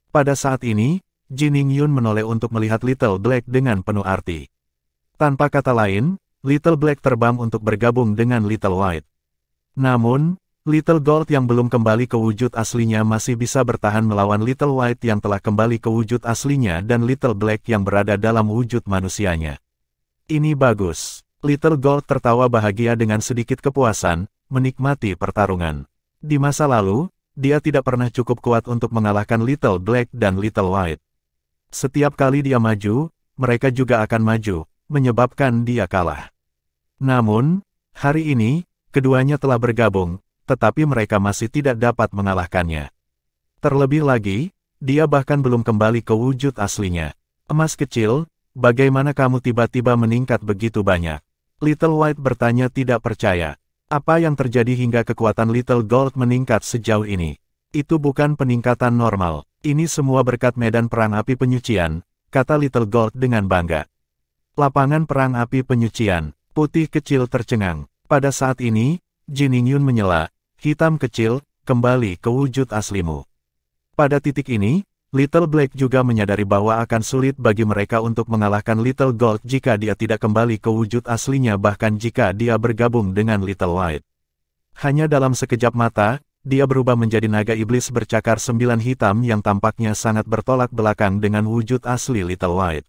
Pada saat ini, Jin Ningyun menoleh untuk melihat Little Black dengan penuh arti. Tanpa kata lain, Little Black terbang untuk bergabung dengan Little White. Namun, Little Gold yang belum kembali ke wujud aslinya masih bisa bertahan melawan Little White yang telah kembali ke wujud aslinya dan Little Black yang berada dalam wujud manusianya. Ini bagus. Little Gold tertawa bahagia dengan sedikit kepuasan, menikmati pertarungan. Di masa lalu, dia tidak pernah cukup kuat untuk mengalahkan Little Black dan Little White. Setiap kali dia maju, mereka juga akan maju, menyebabkan dia kalah. Namun, hari ini, keduanya telah bergabung, tetapi mereka masih tidak dapat mengalahkannya. Terlebih lagi, dia bahkan belum kembali ke wujud aslinya. Emas kecil, bagaimana kamu tiba-tiba meningkat begitu banyak? Little White bertanya tidak percaya. Apa yang terjadi hingga kekuatan Little Gold meningkat sejauh ini? Itu bukan peningkatan normal. Ini semua berkat medan perang api penyucian, kata Little Gold dengan bangga. Lapangan perang api penyucian, putih kecil tercengang. Pada saat ini, Jin Ningyun menyela, hitam kecil, kembali ke wujud aslimu. Pada titik ini, Little Black juga menyadari bahwa akan sulit bagi mereka untuk mengalahkan Little Gold jika dia tidak kembali ke wujud aslinya bahkan jika dia bergabung dengan Little White. Hanya dalam sekejap mata, dia berubah menjadi naga iblis bercakar 9 hitam yang tampaknya sangat bertolak belakang dengan wujud asli Little White.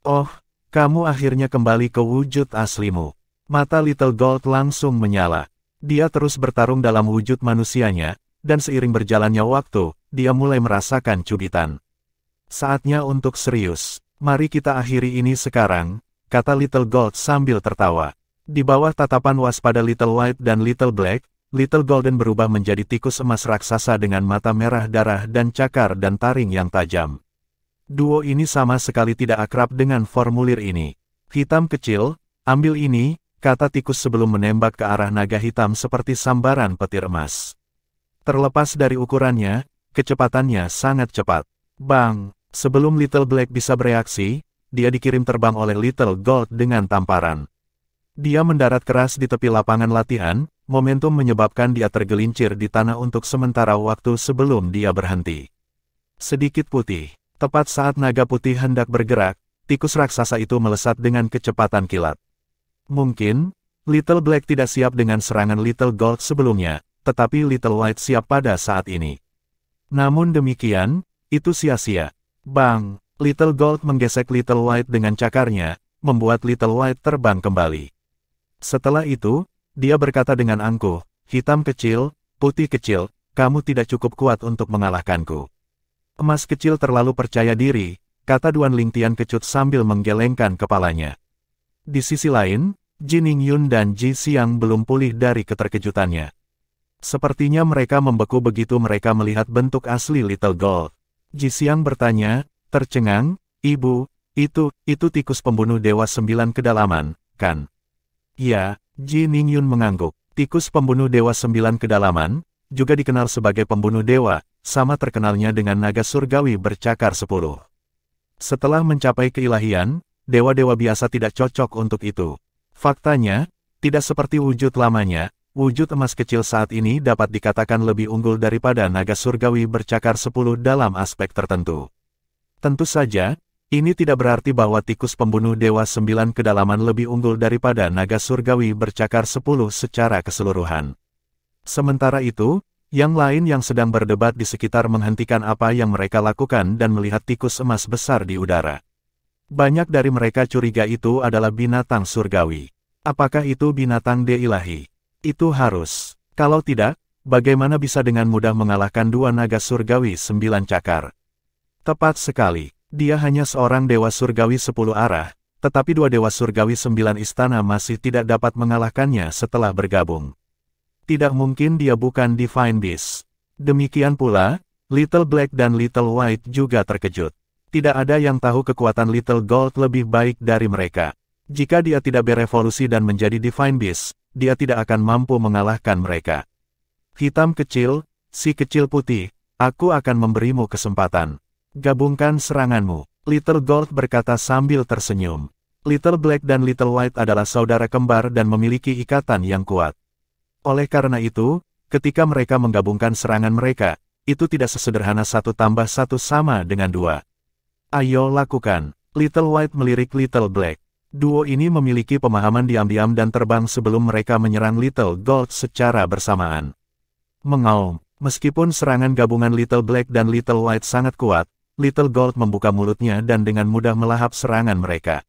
Oh, kamu akhirnya kembali ke wujud aslimu. Mata Little Gold langsung menyala. Dia terus bertarung dalam wujud manusianya, dan seiring berjalannya waktu, dia mulai merasakan cubitan. Saatnya untuk serius. Mari kita akhiri ini sekarang, kata Little Gold sambil tertawa. Di bawah tatapan waspada Little White dan Little Black, Little Golden berubah menjadi tikus emas raksasa dengan mata merah darah dan cakar dan taring yang tajam. Duo ini sama sekali tidak akrab dengan formulir ini. Hitam kecil, ambil ini, kata tikus sebelum menembak ke arah naga hitam seperti sambaran petir emas. Terlepas dari ukurannya, kecepatannya sangat cepat. Bang! Sebelum Little Black bisa bereaksi, dia dikirim terbang oleh Little Gold dengan tamparan. Dia mendarat keras di tepi lapangan latihan, momentum menyebabkan dia tergelincir di tanah untuk sementara waktu sebelum dia berhenti. Sedikit putih. Tepat saat naga putih hendak bergerak, tikus raksasa itu melesat dengan kecepatan kilat. Mungkin, Little Black tidak siap dengan serangan Little Gold sebelumnya, tetapi Little White siap pada saat ini. Namun demikian, itu sia-sia. Bang! Little Gold menggesek Little White dengan cakarnya, membuat Little White terbang kembali. Setelah itu, dia berkata dengan angkuh, "Hitam kecil, putih kecil, kamu tidak cukup kuat untuk mengalahkanku." Emas kecil terlalu percaya diri, kata Duan Lingtian kecut sambil menggelengkan kepalanya. Di sisi lain, Jin Ningyun dan Ji Xiang belum pulih dari keterkejutannya. Sepertinya mereka membeku begitu mereka melihat bentuk asli Little Gold. Ji Xiang bertanya, tercengang, "Ibu, itu tikus pembunuh Dewa 9 Kedalaman, kan?" "Ya," Ji Ningyun mengangguk. Tikus pembunuh Dewa 9 Kedalaman, juga dikenal sebagai pembunuh dewa, sama terkenalnya dengan naga surgawi bercakar 10. Setelah mencapai keilahian, dewa-dewa biasa tidak cocok untuk itu. Faktanya, tidak seperti wujud lamanya, wujud emas kecil saat ini dapat dikatakan lebih unggul daripada naga surgawi bercakar 10 dalam aspek tertentu. Tentu saja, ini tidak berarti bahwa tikus pembunuh Dewa 9 Kedalaman lebih unggul daripada naga surgawi bercakar 10 secara keseluruhan. Sementara itu, yang lain yang sedang berdebat di sekitar menghentikan apa yang mereka lakukan dan melihat tikus emas besar di udara. Banyak dari mereka curiga itu adalah binatang surgawi. Apakah itu binatang de-ilahi? Itu harus. Kalau tidak, bagaimana bisa dengan mudah mengalahkan dua naga surgawi 9 cakar? Tepat sekali, dia hanya seorang dewa surgawi 10 arah, tetapi dua dewa surgawi 9 istana masih tidak dapat mengalahkannya setelah bergabung. Tidak mungkin dia bukan Divine Beast. Demikian pula, Little Black dan Little White juga terkejut. Tidak ada yang tahu kekuatan Little Gold lebih baik dari mereka. Jika dia tidak berevolusi dan menjadi Divine Beast, dia tidak akan mampu mengalahkan mereka. "Hitam kecil, si kecil putih, aku akan memberimu kesempatan. Gabungkan seranganmu," Little Gold berkata sambil tersenyum. Little Black dan Little White adalah saudara kembar dan memiliki ikatan yang kuat. Oleh karena itu, ketika mereka menggabungkan serangan mereka, itu tidak sesederhana 1 tambah 1 sama dengan 2. "Ayo lakukan," Little White melirik Little Black. Duo ini memiliki pemahaman diam-diam dan terbang sebelum mereka menyerang Little Gold secara bersamaan. Mengaum, meskipun serangan gabungan Little Black dan Little White sangat kuat, Little Gold membuka mulutnya dan dengan mudah melahap serangan mereka.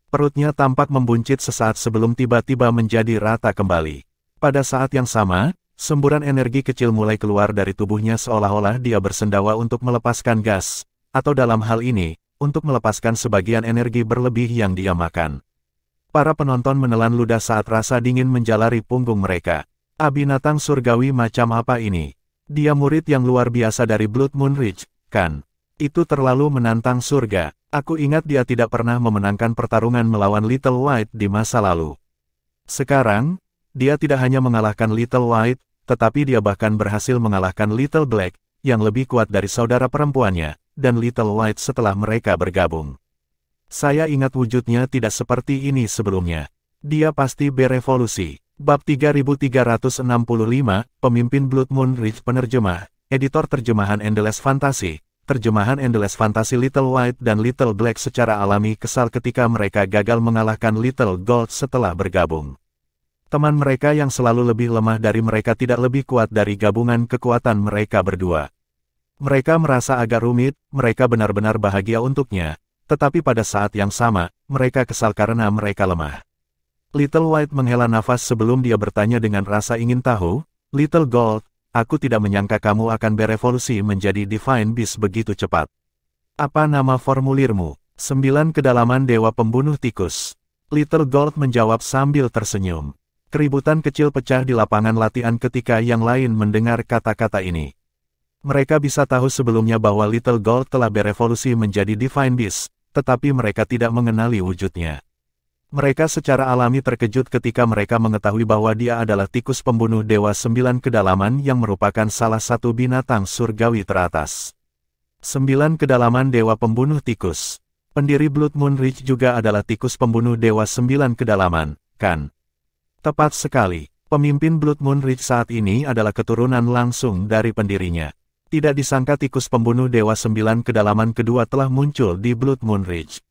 Perutnya tampak membuncit sesaat sebelum tiba-tiba menjadi rata kembali. Pada saat yang sama, semburan energi kecil mulai keluar dari tubuhnya seolah-olah dia bersendawa untuk melepaskan gas, atau dalam hal ini, untuk melepaskan sebagian energi berlebih yang dia makan. Para penonton menelan ludah saat rasa dingin menjalari punggung mereka. Binatang surgawi macam apa ini? Dia murid yang luar biasa dari Blood Moon Ridge, kan? Itu terlalu menantang surga. Aku ingat dia tidak pernah memenangkan pertarungan melawan Little White di masa lalu. Sekarang, dia tidak hanya mengalahkan Little White, tetapi dia bahkan berhasil mengalahkan Little Black, yang lebih kuat dari saudara perempuannya, dan Little White setelah mereka bergabung. Saya ingat wujudnya tidak seperti ini sebelumnya. Dia pasti berevolusi. Bab 3365, Pemimpin Blood Moon Ridge. Penerjemah, Editor Terjemahan Endless Fantasy. Terjemahan Endless Fantasy. Little White dan Little Black secara alami kesal ketika mereka gagal mengalahkan Little Gold setelah bergabung. Teman mereka yang selalu lebih lemah dari mereka tidak lebih kuat dari gabungan kekuatan mereka berdua. Mereka merasa agak rumit, mereka benar-benar bahagia untuknya, tetapi pada saat yang sama, mereka kesal karena mereka lemah. Little White menghela nafas sebelum dia bertanya dengan rasa ingin tahu, "Little Gold, aku tidak menyangka kamu akan berevolusi menjadi Divine Beast begitu cepat. Apa nama formulirmu?" 9 Kedalaman Dewa Pembunuh Tikus. Little Gold menjawab sambil tersenyum. Keributan kecil pecah di lapangan latihan ketika yang lain mendengar kata-kata ini. Mereka bisa tahu sebelumnya bahwa Little Gold telah berevolusi menjadi Divine Beast, tetapi mereka tidak mengenali wujudnya. Mereka secara alami terkejut ketika mereka mengetahui bahwa dia adalah tikus pembunuh Dewa 9 Kedalaman yang merupakan salah satu binatang surgawi teratas. 9 Kedalaman Dewa Pembunuh Tikus. Pendiri Blood Moon Ridge juga adalah tikus pembunuh Dewa 9 Kedalaman, kan? Tepat sekali, pemimpin Blood Moon Ridge saat ini adalah keturunan langsung dari pendirinya. Tidak disangka tikus pembunuh Dewa 9 Kedalaman kedua telah muncul di Blood Moon Ridge.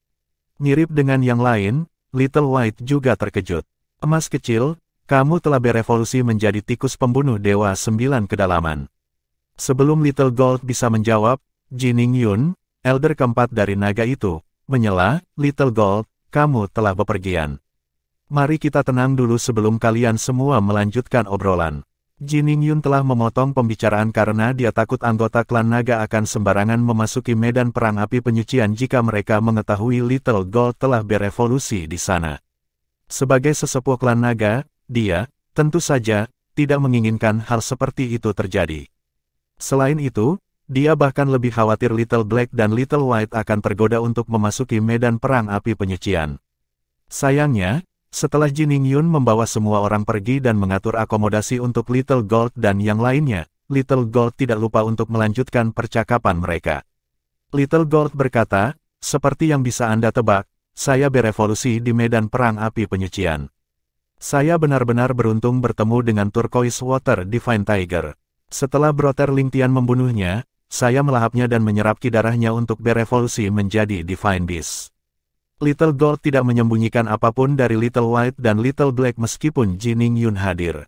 Mirip dengan yang lain, Little White juga terkejut. "Emas kecil, kamu telah berevolusi menjadi tikus pembunuh Dewa 9 Kedalaman." Sebelum Little Gold bisa menjawab, Jin Ningyun, elder keempat dari naga itu, menyela, "Little Gold, kamu telah bepergian. Mari kita tenang dulu sebelum kalian semua melanjutkan obrolan. Jin Ningyun telah memotong pembicaraan karena dia takut anggota klan naga akan sembarangan memasuki medan perang api penyucian jika mereka mengetahui Little Gold telah berevolusi di sana. Sebagai sesepuh klan naga, dia, tentu saja, tidak menginginkan hal seperti itu terjadi. Selain itu, dia bahkan lebih khawatir Little Black dan Little White akan tergoda untuk memasuki medan perang api penyucian. Sayangnya, setelah Jin Ningyun membawa semua orang pergi dan mengatur akomodasi untuk Little Gold dan yang lainnya, Little Gold tidak lupa untuk melanjutkan percakapan mereka. Little Gold berkata, seperti yang bisa Anda tebak, saya berevolusi di medan perang api penyucian. Saya benar-benar beruntung bertemu dengan Turquoise Water Divine Tiger. Setelah Brother Ling Tian membunuhnya, saya melahapnya dan menyerap ki darahnya untuk berevolusi menjadi Divine Beast. Little Gold tidak menyembunyikan apapun dari Little White dan Little Black meskipun Jin Ningyun hadir.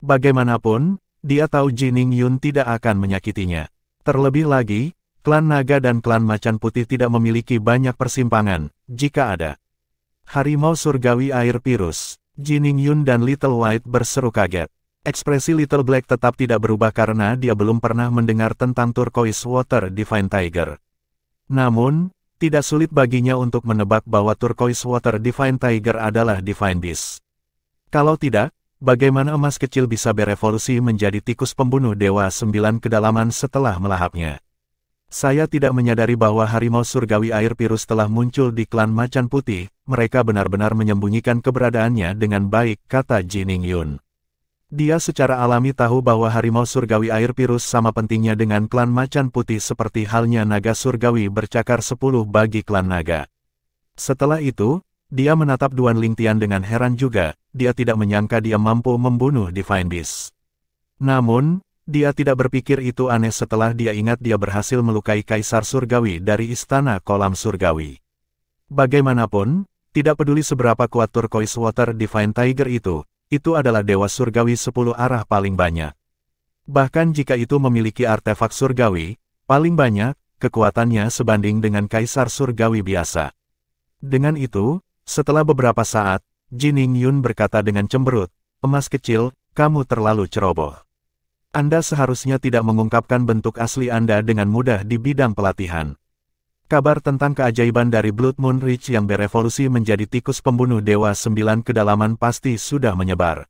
Bagaimanapun, dia tahu Jin Ningyun tidak akan menyakitinya. Terlebih lagi, klan naga dan klan macan putih tidak memiliki banyak persimpangan, jika ada. Harimau surgawi air pirus, Jin Ningyun dan Little White berseru kaget. Ekspresi Little Black tetap tidak berubah karena dia belum pernah mendengar tentang Turquoise Water Divine Tiger. Namun, tidak sulit baginya untuk menebak bahwa Turquoise Water Divine Tiger adalah Divine Beast. Kalau tidak, bagaimana emas kecil bisa berevolusi menjadi tikus pembunuh Dewa 9 kedalaman setelah melahapnya? Saya tidak menyadari bahwa harimau surgawi air pirus telah muncul di klan macan putih, mereka benar-benar menyembunyikan keberadaannya dengan baik, kata Jin Ningyun. Dia secara alami tahu bahwa harimau surgawi air pirus sama pentingnya dengan klan macan putih seperti halnya naga surgawi bercakar 10 bagi klan naga. Setelah itu, dia menatap Duan Ling Tian dengan heran juga, dia tidak menyangka dia mampu membunuh Divine Beast. Namun, dia tidak berpikir itu aneh setelah dia ingat dia berhasil melukai Kaisar Surgawi dari Istana Kolam Surgawi. Bagaimanapun, tidak peduli seberapa kuat Turquoise Water Divine Tiger itu adalah Dewa Surgawi 10 arah paling banyak. Bahkan jika itu memiliki artefak surgawi, paling banyak, kekuatannya sebanding dengan Kaisar Surgawi biasa. Dengan itu, setelah beberapa saat, Jin Ningyun berkata dengan cemberut, emas kecil, kamu terlalu ceroboh. Anda seharusnya tidak mengungkapkan bentuk asli Anda dengan mudah di bidang pelatihan. Kabar tentang keajaiban dari Blood Moon Ridge yang berevolusi menjadi tikus pembunuh Dewa 9 kedalaman pasti sudah menyebar.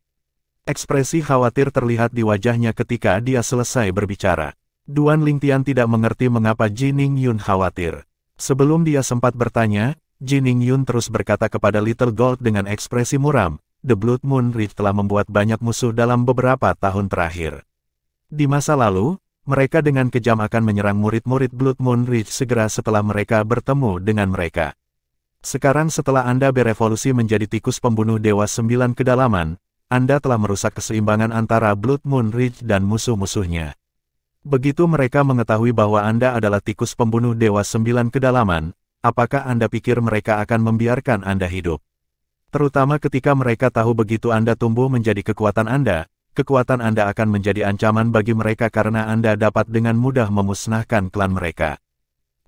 Ekspresi khawatir terlihat di wajahnya ketika dia selesai berbicara. Duan Ling Tian tidak mengerti mengapa Jin Ningyun khawatir. Sebelum dia sempat bertanya, Jin Ningyun terus berkata kepada Little Gold dengan ekspresi muram, The Blood Moon Ridge telah membuat banyak musuh dalam beberapa tahun terakhir. Di masa lalu, mereka dengan kejam akan menyerang murid-murid Blood Moon Ridge segera setelah mereka bertemu dengan mereka. Sekarang setelah Anda berevolusi menjadi tikus pembunuh Dewa 9 kedalaman, Anda telah merusak keseimbangan antara Blood Moon Ridge dan musuh-musuhnya. Begitu mereka mengetahui bahwa Anda adalah tikus pembunuh Dewa 9 kedalaman, apakah Anda pikir mereka akan membiarkan Anda hidup? Terutama ketika mereka tahu begitu Anda tumbuh menjadi kekuatan Anda, kekuatan Anda akan menjadi ancaman bagi mereka karena Anda dapat dengan mudah memusnahkan klan mereka.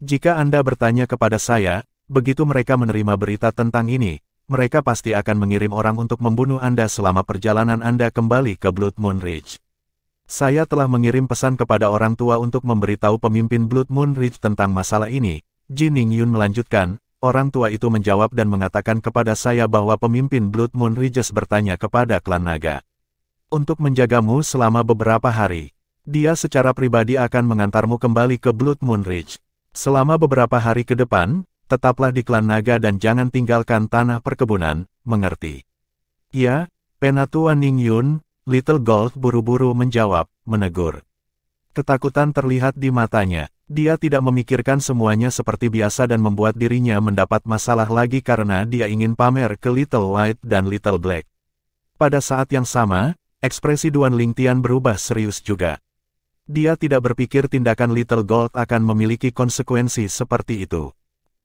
Jika Anda bertanya kepada saya, begitu mereka menerima berita tentang ini, mereka pasti akan mengirim orang untuk membunuh Anda selama perjalanan Anda kembali ke Blood Moon Ridge. Saya telah mengirim pesan kepada orang tua untuk memberitahu pemimpin Blood Moon Ridge tentang masalah ini. Jin Ningyun melanjutkan, orang tua itu menjawab dan mengatakan kepada saya bahwa pemimpin Blood Moon Ridge bertanya kepada klan naga untuk menjagamu selama beberapa hari. Dia secara pribadi akan mengantarmu kembali ke Blood Moon Ridge. Selama beberapa hari ke depan, tetaplah di klan naga dan jangan tinggalkan tanah perkebunan, mengerti? Ya, Penatua Ningyun, Little Gold buru-buru menjawab, menegur. Ketakutan terlihat di matanya. Dia tidak memikirkan semuanya seperti biasa dan membuat dirinya mendapat masalah lagi karena dia ingin pamer ke Little White dan Little Black. Pada saat yang sama, ekspresi Duan Ling Tian berubah serius juga. Dia tidak berpikir tindakan Little Gold akan memiliki konsekuensi seperti itu.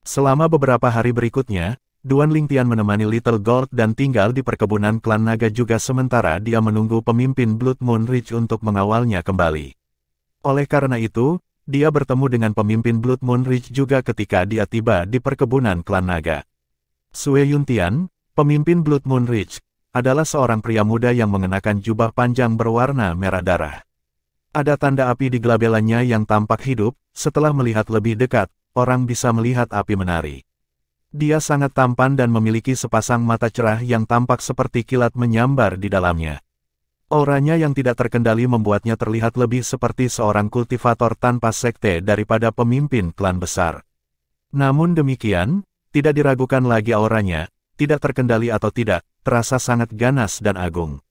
Selama beberapa hari berikutnya, Duan Ling Tian menemani Little Gold dan tinggal di perkebunan klan naga juga sementara dia menunggu pemimpin Blood Moon Ridge untuk mengawalnya kembali. Oleh karena itu, dia bertemu dengan pemimpin Blood Moon Ridge juga ketika dia tiba di perkebunan klan naga. Sue Yuntian, pemimpin Blood Moon Ridge, adalah seorang pria muda yang mengenakan jubah panjang berwarna merah darah. Ada tanda api di gelabelannya yang tampak hidup. Setelah melihat lebih dekat, orang bisa melihat api menari. Dia sangat tampan dan memiliki sepasang mata cerah yang tampak seperti kilat menyambar di dalamnya. Auranya yang tidak terkendali membuatnya terlihat lebih seperti seorang kultivator tanpa sekte daripada pemimpin klan besar. Namun demikian, tidak diragukan lagi auranya, tidak terkendali atau tidak, terasa sangat ganas dan agung.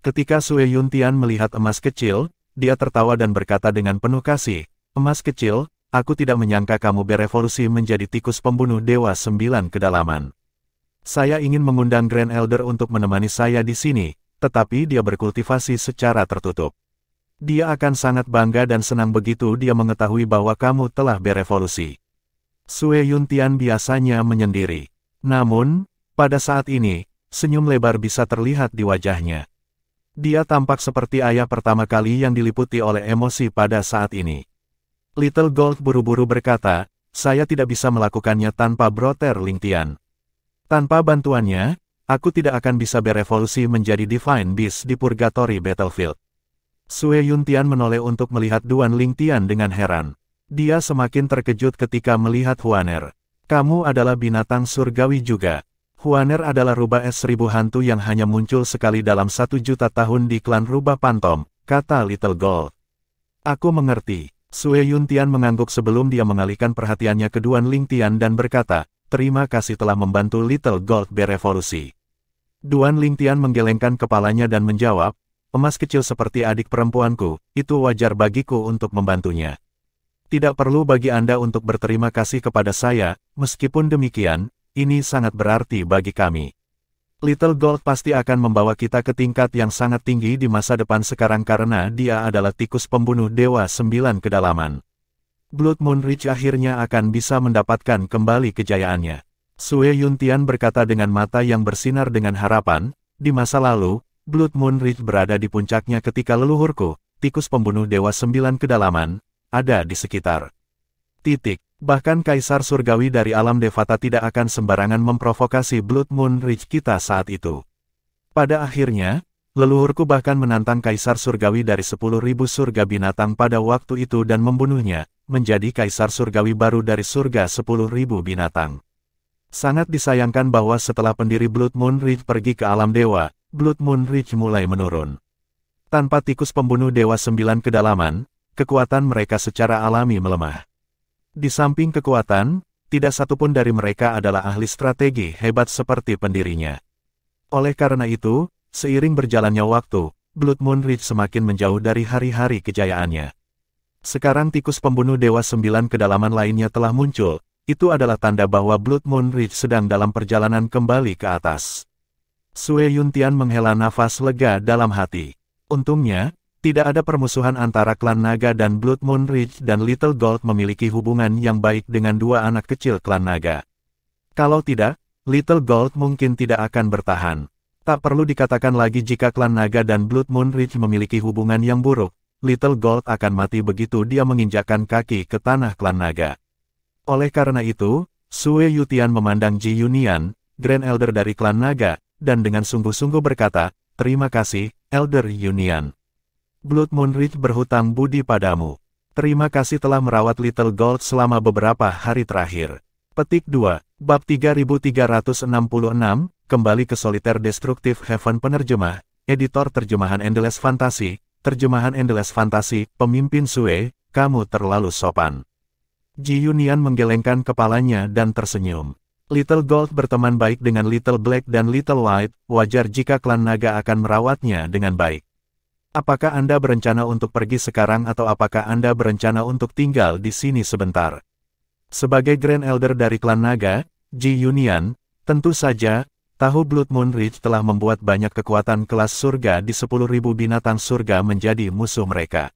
Ketika Sue Yuntian melihat emas kecil, dia tertawa dan berkata dengan penuh kasih, "Emas kecil, aku tidak menyangka kamu berevolusi menjadi tikus pembunuh Dewa 9 Kedalaman. Saya ingin mengundang Grand Elder untuk menemani saya di sini, tetapi dia berkultivasi secara tertutup. Dia akan sangat bangga dan senang begitu dia mengetahui bahwa kamu telah berevolusi." Sue Yuntian biasanya menyendiri. Namun, pada saat ini, senyum lebar bisa terlihat di wajahnya. Dia tampak seperti ayah pertama kali yang diliputi oleh emosi pada saat ini. Little Gold buru-buru berkata, "Saya tidak bisa melakukannya tanpa Brother Lingtian. Tanpa bantuannya, aku tidak akan bisa berevolusi menjadi Divine Beast di Purgatory Battlefield." Sue Yuntian menoleh untuk melihat Duan Lingtian dengan heran. Dia semakin terkejut ketika melihat Huaner. "Kamu adalah binatang surgawi juga." Huaner adalah rubah es 1000 hantu yang hanya muncul sekali dalam 1.000.000 tahun di klan rubah Pantom, kata Little Gold. "Aku mengerti." Sue Yuntian mengangguk sebelum dia mengalihkan perhatiannya ke Duan Lingtian dan berkata, "Terima kasih telah membantu Little Gold berevolusi." Duan Lingtian menggelengkan kepalanya dan menjawab, "Emas kecil seperti adik perempuanku, itu wajar bagiku untuk membantunya. Tidak perlu bagi Anda untuk berterima kasih kepada saya, meskipun demikian, ini sangat berarti bagi kami. Little Gold pasti akan membawa kita ke tingkat yang sangat tinggi di masa depan sekarang karena dia adalah tikus pembunuh Dewa 9 Kedalaman. Blood Moon Ridge akhirnya akan bisa mendapatkan kembali kejayaannya." Sue Yuntian berkata dengan mata yang bersinar dengan harapan, "Di masa lalu, Blood Moon Ridge berada di puncaknya ketika leluhurku, tikus pembunuh Dewa 9 Kedalaman, ada di sekitar. Bahkan Kaisar Surgawi dari alam Devata tidak akan sembarangan memprovokasi Blood Moon Ridge kita saat itu. Pada akhirnya, leluhurku bahkan menantang Kaisar Surgawi dari 10.000 surga binatang pada waktu itu dan membunuhnya, menjadi Kaisar Surgawi baru dari surga 10.000 binatang. Sangat disayangkan bahwa setelah pendiri Blood Moon Ridge pergi ke alam dewa, Blood Moon Ridge mulai menurun. Tanpa tikus pembunuh Dewa 9 Kedalaman, kekuatan mereka secara alami melemah. Di samping kekuatan, tidak satupun dari mereka adalah ahli strategi hebat seperti pendirinya. Oleh karena itu, seiring berjalannya waktu, Blood Moon Ridge semakin menjauh dari hari-hari kejayaannya. Sekarang tikus pembunuh Dewa 9 Kedalaman lainnya telah muncul, itu adalah tanda bahwa Blood Moon Ridge sedang dalam perjalanan kembali ke atas. Sue Yuntian menghela nafas lega dalam hati. Untungnya, tidak ada permusuhan antara klan naga dan Blood Moon Ridge dan Little Gold memiliki hubungan yang baik dengan dua anak kecil klan naga. Kalau tidak, Little Gold mungkin tidak akan bertahan. Tak perlu dikatakan lagi jika klan naga dan Blood Moon Ridge memiliki hubungan yang buruk, Little Gold akan mati begitu dia menginjakkan kaki ke tanah klan naga. Oleh karena itu, Sue Yuntian memandang Ji Yunian, Grand Elder dari klan naga, dan dengan sungguh-sungguh berkata, "Terima kasih, Elder Yunian. Blood Moon Ridge berhutang budi padamu. Terima kasih telah merawat Little Gold selama beberapa hari terakhir." Petik 2, Bab 3366, kembali ke Solitaire Destructive Heaven. Penerjemah, Editor Terjemahan Endless Fantasy, Terjemahan Endless Fantasy, Pemimpin Sue, kamu terlalu sopan. Ji Yunian menggelengkan kepalanya dan tersenyum. Little Gold berteman baik dengan Little Black dan Little White, wajar jika klan naga akan merawatnya dengan baik. Apakah Anda berencana untuk pergi sekarang atau apakah Anda berencana untuk tinggal di sini sebentar? Sebagai Grand Elder dari klan naga, Ji Yunian, tentu saja, tahu Blood Moon Ridge telah membuat banyak kekuatan kelas surga di 10.000 binatang surga menjadi musuh mereka.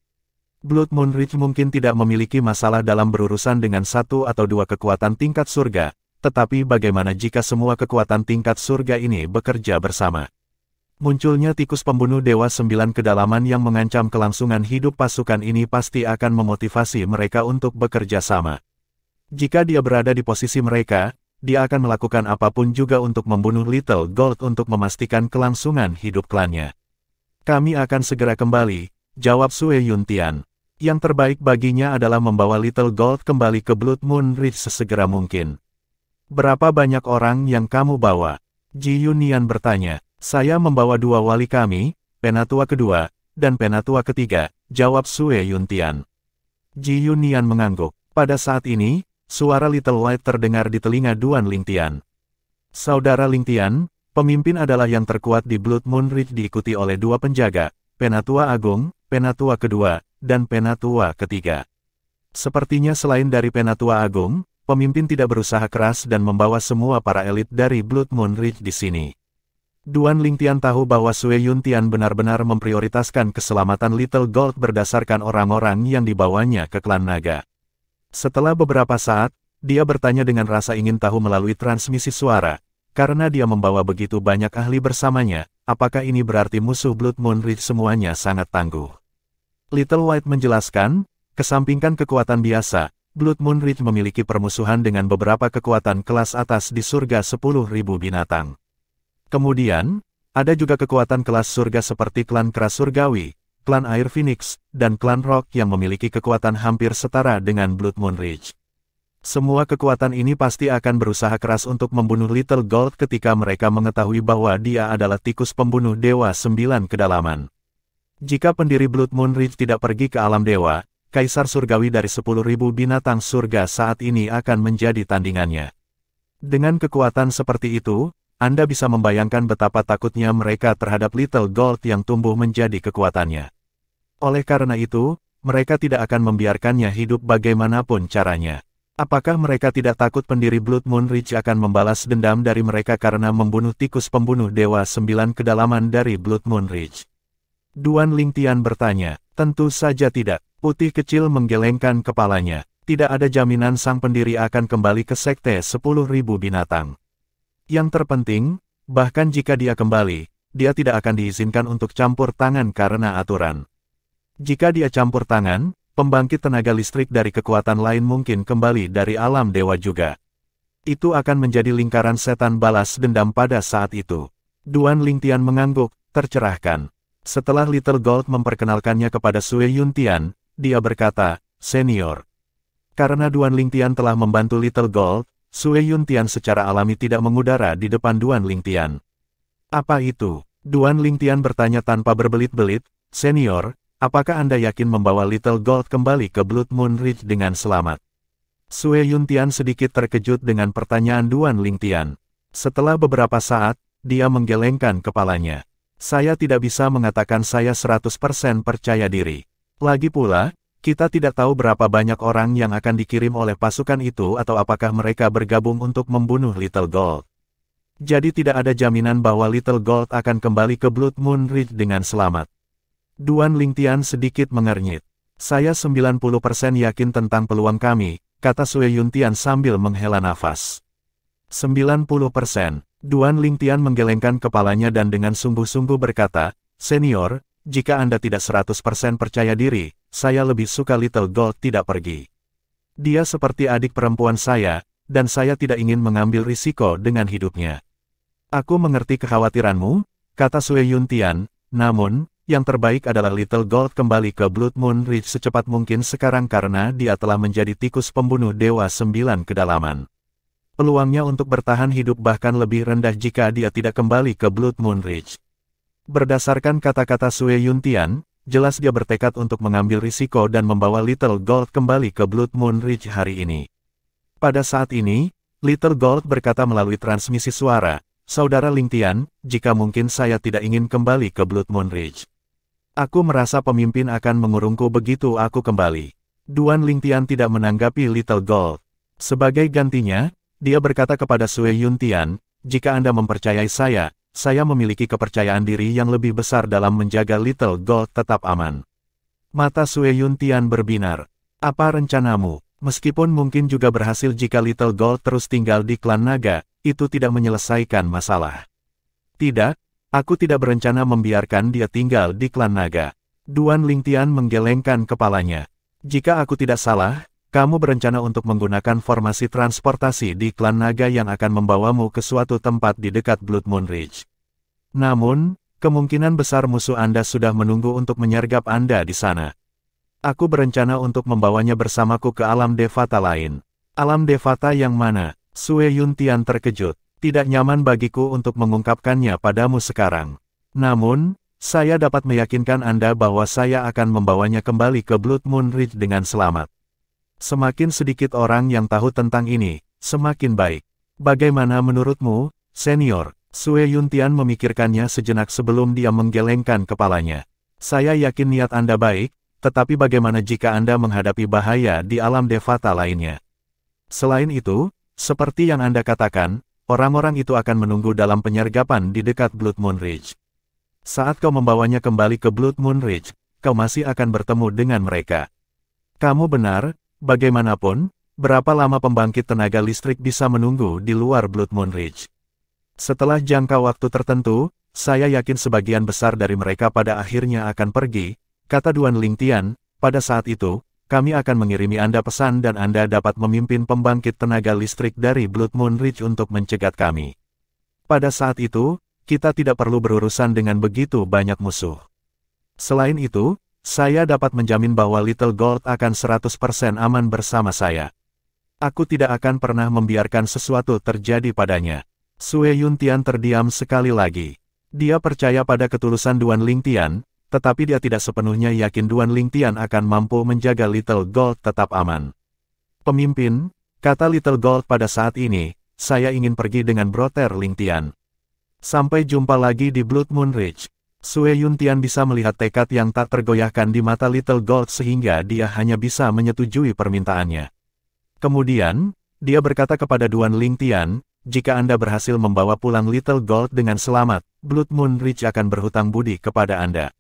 Blood Moon Ridge mungkin tidak memiliki masalah dalam berurusan dengan satu atau dua kekuatan tingkat surga, tetapi bagaimana jika semua kekuatan tingkat surga ini bekerja bersama? Munculnya tikus pembunuh Dewa 9 Kedalaman yang mengancam kelangsungan hidup pasukan ini pasti akan memotivasi mereka untuk bekerja sama. Jika dia berada di posisi mereka, dia akan melakukan apapun juga untuk membunuh Little Gold untuk memastikan kelangsungan hidup klannya. Kami akan segera kembali, jawab Sue Yuntian. Yang terbaik baginya adalah membawa Little Gold kembali ke Blood Moon Ridge sesegera mungkin. Berapa banyak orang yang kamu bawa? Ji Yunian bertanya. Saya membawa 2 wali kami, Penatua kedua, dan Penatua ketiga, jawab Sue Yuntian. Ji Yunian mengangguk. Pada saat ini, suara Little White terdengar di telinga Duan Lingtian. Saudara Lingtian, pemimpin adalah yang terkuat di Blood Moon Ridge diikuti oleh 2 penjaga, Penatua Agung, Penatua kedua, dan Penatua ketiga. Sepertinya selain dari Penatua Agung, pemimpin tidak berusaha keras dan membawa semua para elit dari Blood Moon Ridge di sini. Duan Lingtian tahu bahwa Sue Yuntian benar-benar memprioritaskan keselamatan Little Gold berdasarkan orang-orang yang dibawanya ke klan naga. Setelah beberapa saat, dia bertanya dengan rasa ingin tahu melalui transmisi suara, karena dia membawa begitu banyak ahli bersamanya, apakah ini berarti musuh Blood Moon Ridge semuanya sangat tangguh? Little White menjelaskan, kesampingkan kekuatan biasa, Blood Moon Ridge memiliki permusuhan dengan beberapa kekuatan kelas atas di surga 10.000 binatang. Kemudian, ada juga kekuatan kelas surga seperti klan keras surgawi, klan air Phoenix, dan klan rock yang memiliki kekuatan hampir setara dengan Blood Moon Ridge. Semua kekuatan ini pasti akan berusaha keras untuk membunuh Little Gold ketika mereka mengetahui bahwa dia adalah tikus pembunuh Dewa 9 Kedalaman. Jika pendiri Blood Moon Ridge tidak pergi ke alam dewa, Kaisar Surgawi dari 10.000 binatang surga saat ini akan menjadi tandingannya. Dengan kekuatan seperti itu, Anda bisa membayangkan betapa takutnya mereka terhadap Little Gold yang tumbuh menjadi kekuatannya. Oleh karena itu, mereka tidak akan membiarkannya hidup bagaimanapun caranya. Apakah mereka tidak takut pendiri Blood Moon Ridge akan membalas dendam dari mereka karena membunuh tikus pembunuh Dewa 9 Kedalaman dari Blood Moon Ridge? Duan Lingtian bertanya. Tentu saja tidak. Putih kecil menggelengkan kepalanya. Tidak ada jaminan sang pendiri akan kembali ke sekte 10.000 binatang. Yang terpenting, bahkan jika dia kembali, dia tidak akan diizinkan untuk campur tangan karena aturan. Jika dia campur tangan, pembangkit tenaga listrik dari kekuatan lain mungkin kembali dari alam dewa juga. Itu akan menjadi lingkaran setan balas dendam pada saat itu. Duan Lingtian mengangguk, tercerahkan. Setelah Little Gold memperkenalkannya kepada Sue Yuntian, dia berkata, "Senior." Karena Duan Lingtian telah membantu Little Gold, Sue Yuntian secara alami tidak mengudara di depan Duan Lingtian. "Apa itu?" Duan Lingtian bertanya tanpa berbelit-belit, "Senior, apakah Anda yakin membawa Little Gold kembali ke Blood Moon Ridge dengan selamat?" Sue Yuntian sedikit terkejut dengan pertanyaan Duan Lingtian. Setelah beberapa saat, dia menggelengkan kepalanya. "Saya tidak bisa mengatakan saya 100% percaya diri. Lagi pula, kita tidak tahu berapa banyak orang yang akan dikirim oleh pasukan itu atau apakah mereka bergabung untuk membunuh Little Gold. Jadi tidak ada jaminan bahwa Little Gold akan kembali ke Blood Moon Ridge dengan selamat." Duan Lingtian sedikit mengernyit. "Saya 90% yakin tentang peluang kami," kata Sue Yuntian sambil menghela nafas. 90%. Duan Lingtian menggelengkan kepalanya dan dengan sungguh-sungguh berkata, "Senior, jika Anda tidak 100% percaya diri, saya lebih suka Little Gold tidak pergi. Dia seperti adik perempuan saya, dan saya tidak ingin mengambil risiko dengan hidupnya." "Aku mengerti kekhawatiranmu," kata Sue Yuntian, "namun, yang terbaik adalah Little Gold kembali ke Blood Moon Ridge secepat mungkin sekarang karena dia telah menjadi tikus pembunuh Dewa 9 Kedalaman. Peluangnya untuk bertahan hidup bahkan lebih rendah jika dia tidak kembali ke Blood Moon Ridge." Berdasarkan kata-kata Sue Yuntian, jelas dia bertekad untuk mengambil risiko dan membawa Little Gold kembali ke Blood Moon Ridge hari ini. Pada saat ini, Little Gold berkata melalui transmisi suara, "Saudara Lingtian, jika mungkin saya tidak ingin kembali ke Blood Moon Ridge. Aku merasa pemimpin akan mengurungku begitu aku kembali." Duan Lingtian tidak menanggapi Little Gold. Sebagai gantinya, dia berkata kepada Sue Yuntian, "Jika Anda mempercayai saya memiliki kepercayaan diri yang lebih besar dalam menjaga Little Gold tetap aman." Mata Sue Yuntian berbinar. "Apa rencanamu? Meskipun mungkin juga berhasil jika Little Gold terus tinggal di klan naga, itu tidak menyelesaikan masalah." "Tidak, aku tidak berencana membiarkan dia tinggal di klan naga." Duan Lingtian menggelengkan kepalanya. "Jika aku tidak salah, kamu berencana untuk menggunakan formasi transportasi di klan naga yang akan membawamu ke suatu tempat di dekat Blood Moon Ridge. Namun, kemungkinan besar musuh Anda sudah menunggu untuk menyergap Anda di sana. Aku berencana untuk membawanya bersamaku ke alam Devata lain. Alam Devata yang mana? Sue Yuntian terkejut. Tidak nyaman bagiku untuk mengungkapkannya padamu sekarang. Namun, saya dapat meyakinkan Anda bahwa saya akan membawanya kembali ke Blood Moon Ridge dengan selamat. Semakin sedikit orang yang tahu tentang ini, semakin baik. Bagaimana menurutmu, senior? Sue Yuntian memikirkannya sejenak sebelum dia menggelengkan kepalanya. Saya yakin niat Anda baik, tetapi bagaimana jika Anda menghadapi bahaya di alam Devata lainnya? Selain itu, seperti yang Anda katakan, orang-orang itu akan menunggu dalam penyergapan di dekat Blood Moon Ridge. Saat kau membawanya kembali ke Blood Moon Ridge, kau masih akan bertemu dengan mereka. Kamu benar, bagaimanapun, berapa lama pembangkit tenaga listrik bisa menunggu di luar Blood Moon Ridge? Setelah jangka waktu tertentu, saya yakin sebagian besar dari mereka pada akhirnya akan pergi, kata Duan Lingtian. Pada saat itu, kami akan mengirimi Anda pesan dan Anda dapat memimpin pembangkit tenaga listrik dari Blood Moon Ridge untuk mencegat kami. Pada saat itu, kita tidak perlu berurusan dengan begitu banyak musuh. Selain itu, saya dapat menjamin bahwa Little Gold akan 100% aman bersama saya. Aku tidak akan pernah membiarkan sesuatu terjadi padanya. Sue Yuntian terdiam sekali lagi. Dia percaya pada ketulusan Duan Lingtian, tetapi dia tidak sepenuhnya yakin Duan Lingtian akan mampu menjaga Little Gold tetap aman. Pemimpin, kata Little Gold pada saat ini, saya ingin pergi dengan Brother Lingtian. Sampai jumpa lagi di Blood Moon Ridge. Sue Yuntian bisa melihat tekad yang tak tergoyahkan di mata Little Gold sehingga dia hanya bisa menyetujui permintaannya. Kemudian, dia berkata kepada Duan Lingtian, jika Anda berhasil membawa pulang Little Gold dengan selamat, Blood Moon Ridge akan berhutang budi kepada Anda.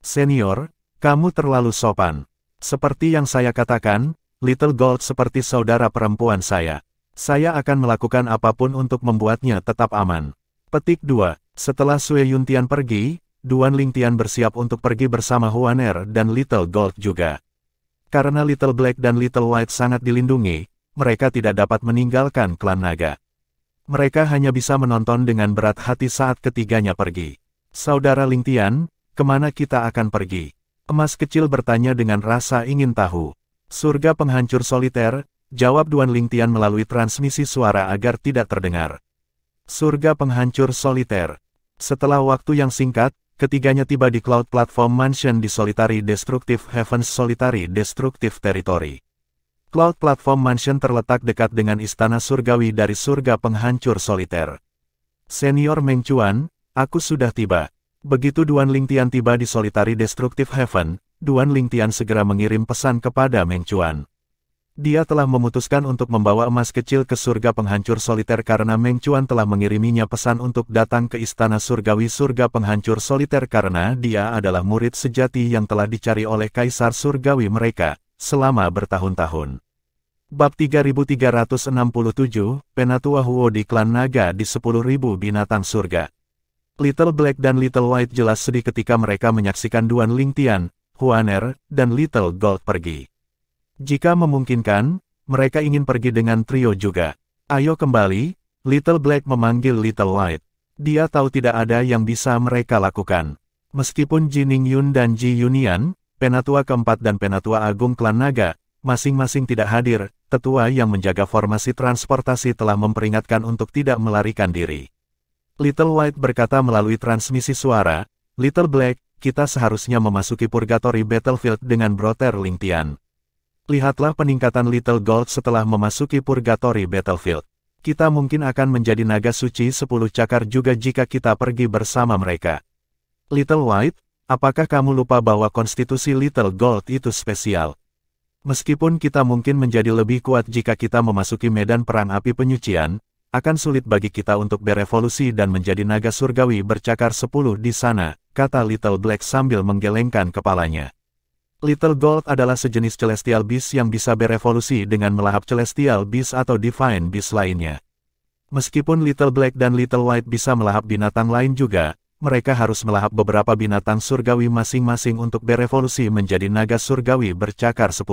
Senior, kamu terlalu sopan. Seperti yang saya katakan, Little Gold seperti saudara perempuan saya. Saya akan melakukan apapun untuk membuatnya tetap aman. Petik 2. Setelah Sue Yuntian pergi, Duan Lingtian bersiap untuk pergi bersama Huaner dan Little Gold juga. Karena Little Black dan Little White sangat dilindungi, mereka tidak dapat meninggalkan klan naga. Mereka hanya bisa menonton dengan berat hati saat ketiganya pergi. Saudara Lingtian, kemana kita akan pergi? Emas kecil bertanya dengan rasa ingin tahu. Surga penghancur soliter, jawab Duan Lingtian melalui transmisi suara agar tidak terdengar. Surga penghancur soliter. Setelah waktu yang singkat, ketiganya tiba di Cloud Platform Mansion di Solitary Destructive Heavens Solitary Destructive Territory. Cloud Platform Mansion terletak dekat dengan istana surgawi dari surga penghancur soliter. Senior Meng Chuan, aku sudah tiba. Begitu Duan Lingtian tiba di Solitary Destructive Heaven, Duan Lingtian segera mengirim pesan kepada Meng Chuan. Dia telah memutuskan untuk membawa emas kecil ke surga penghancur soliter karena Meng Chuan telah mengiriminya pesan untuk datang ke istana surgawi surga penghancur soliter karena dia adalah murid sejati yang telah dicari oleh kaisar surgawi mereka selama bertahun-tahun. Bab 3367, Penatua Huo di Klan Naga di 10.000 binatang surga. Little Black dan Little White jelas sedih ketika mereka menyaksikan Duan Lingtian, Huaner, dan Little Gold pergi. Jika memungkinkan, mereka ingin pergi dengan trio juga. Ayo kembali, Little Black memanggil Little White. Dia tahu tidak ada yang bisa mereka lakukan. Meskipun Ji Ningyun dan Ji Yunian, Penatua keempat dan Penatua Agung Klan Naga, masing-masing tidak hadir, tetua yang menjaga formasi transportasi telah memperingatkan untuk tidak melarikan diri. Little White berkata melalui transmisi suara, Little Black, kita seharusnya memasuki Purgatory Battlefield dengan Brother Lingtian. Lihatlah peningkatan Little Gold setelah memasuki Purgatory Battlefield. Kita mungkin akan menjadi naga suci 10 cakar juga jika kita pergi bersama mereka. Little White, apakah kamu lupa bahwa konstitusi Little Gold itu spesial? Meskipun kita mungkin menjadi lebih kuat jika kita memasuki medan perang api penyucian, akan sulit bagi kita untuk berevolusi dan menjadi naga surgawi bercakar 10 di sana, kata Little Black sambil menggelengkan kepalanya. Little Gold adalah sejenis Celestial Beast yang bisa berevolusi dengan melahap Celestial Beast atau Divine Beast lainnya. Meskipun Little Black dan Little White bisa melahap binatang lain juga, mereka harus melahap beberapa binatang surgawi masing-masing untuk berevolusi menjadi naga surgawi bercakar 10.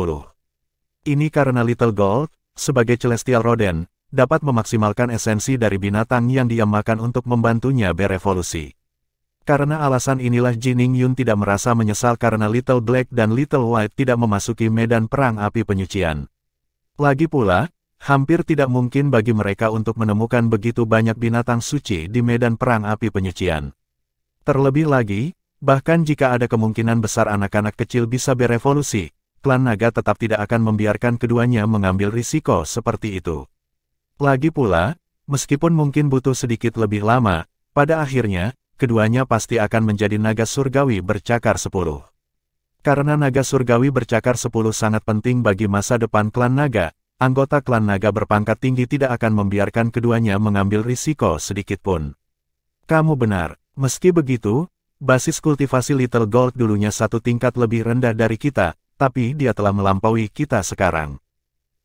Ini karena Little Gold, sebagai Celestial Rodent, dapat memaksimalkan esensi dari binatang yang dia makan untuk membantunya berevolusi. Karena alasan inilah Jining Yun tidak merasa menyesal karena Little Black dan Little White tidak memasuki medan perang api penyucian. Lagi pula, hampir tidak mungkin bagi mereka untuk menemukan begitu banyak binatang suci di medan perang api penyucian. Terlebih lagi, bahkan jika ada kemungkinan besar anak-anak kecil bisa berevolusi, klan naga tetap tidak akan membiarkan keduanya mengambil risiko seperti itu. Lagi pula, meskipun mungkin butuh sedikit lebih lama, pada akhirnya, keduanya pasti akan menjadi naga surgawi bercakar 10. Karena naga surgawi bercakar 10 sangat penting bagi masa depan klan naga, anggota klan naga berpangkat tinggi tidak akan membiarkan keduanya mengambil risiko sedikitpun. Kamu benar, meski begitu, basis kultivasi Little Gold dulunya satu tingkat lebih rendah dari kita, tapi dia telah melampaui kita sekarang.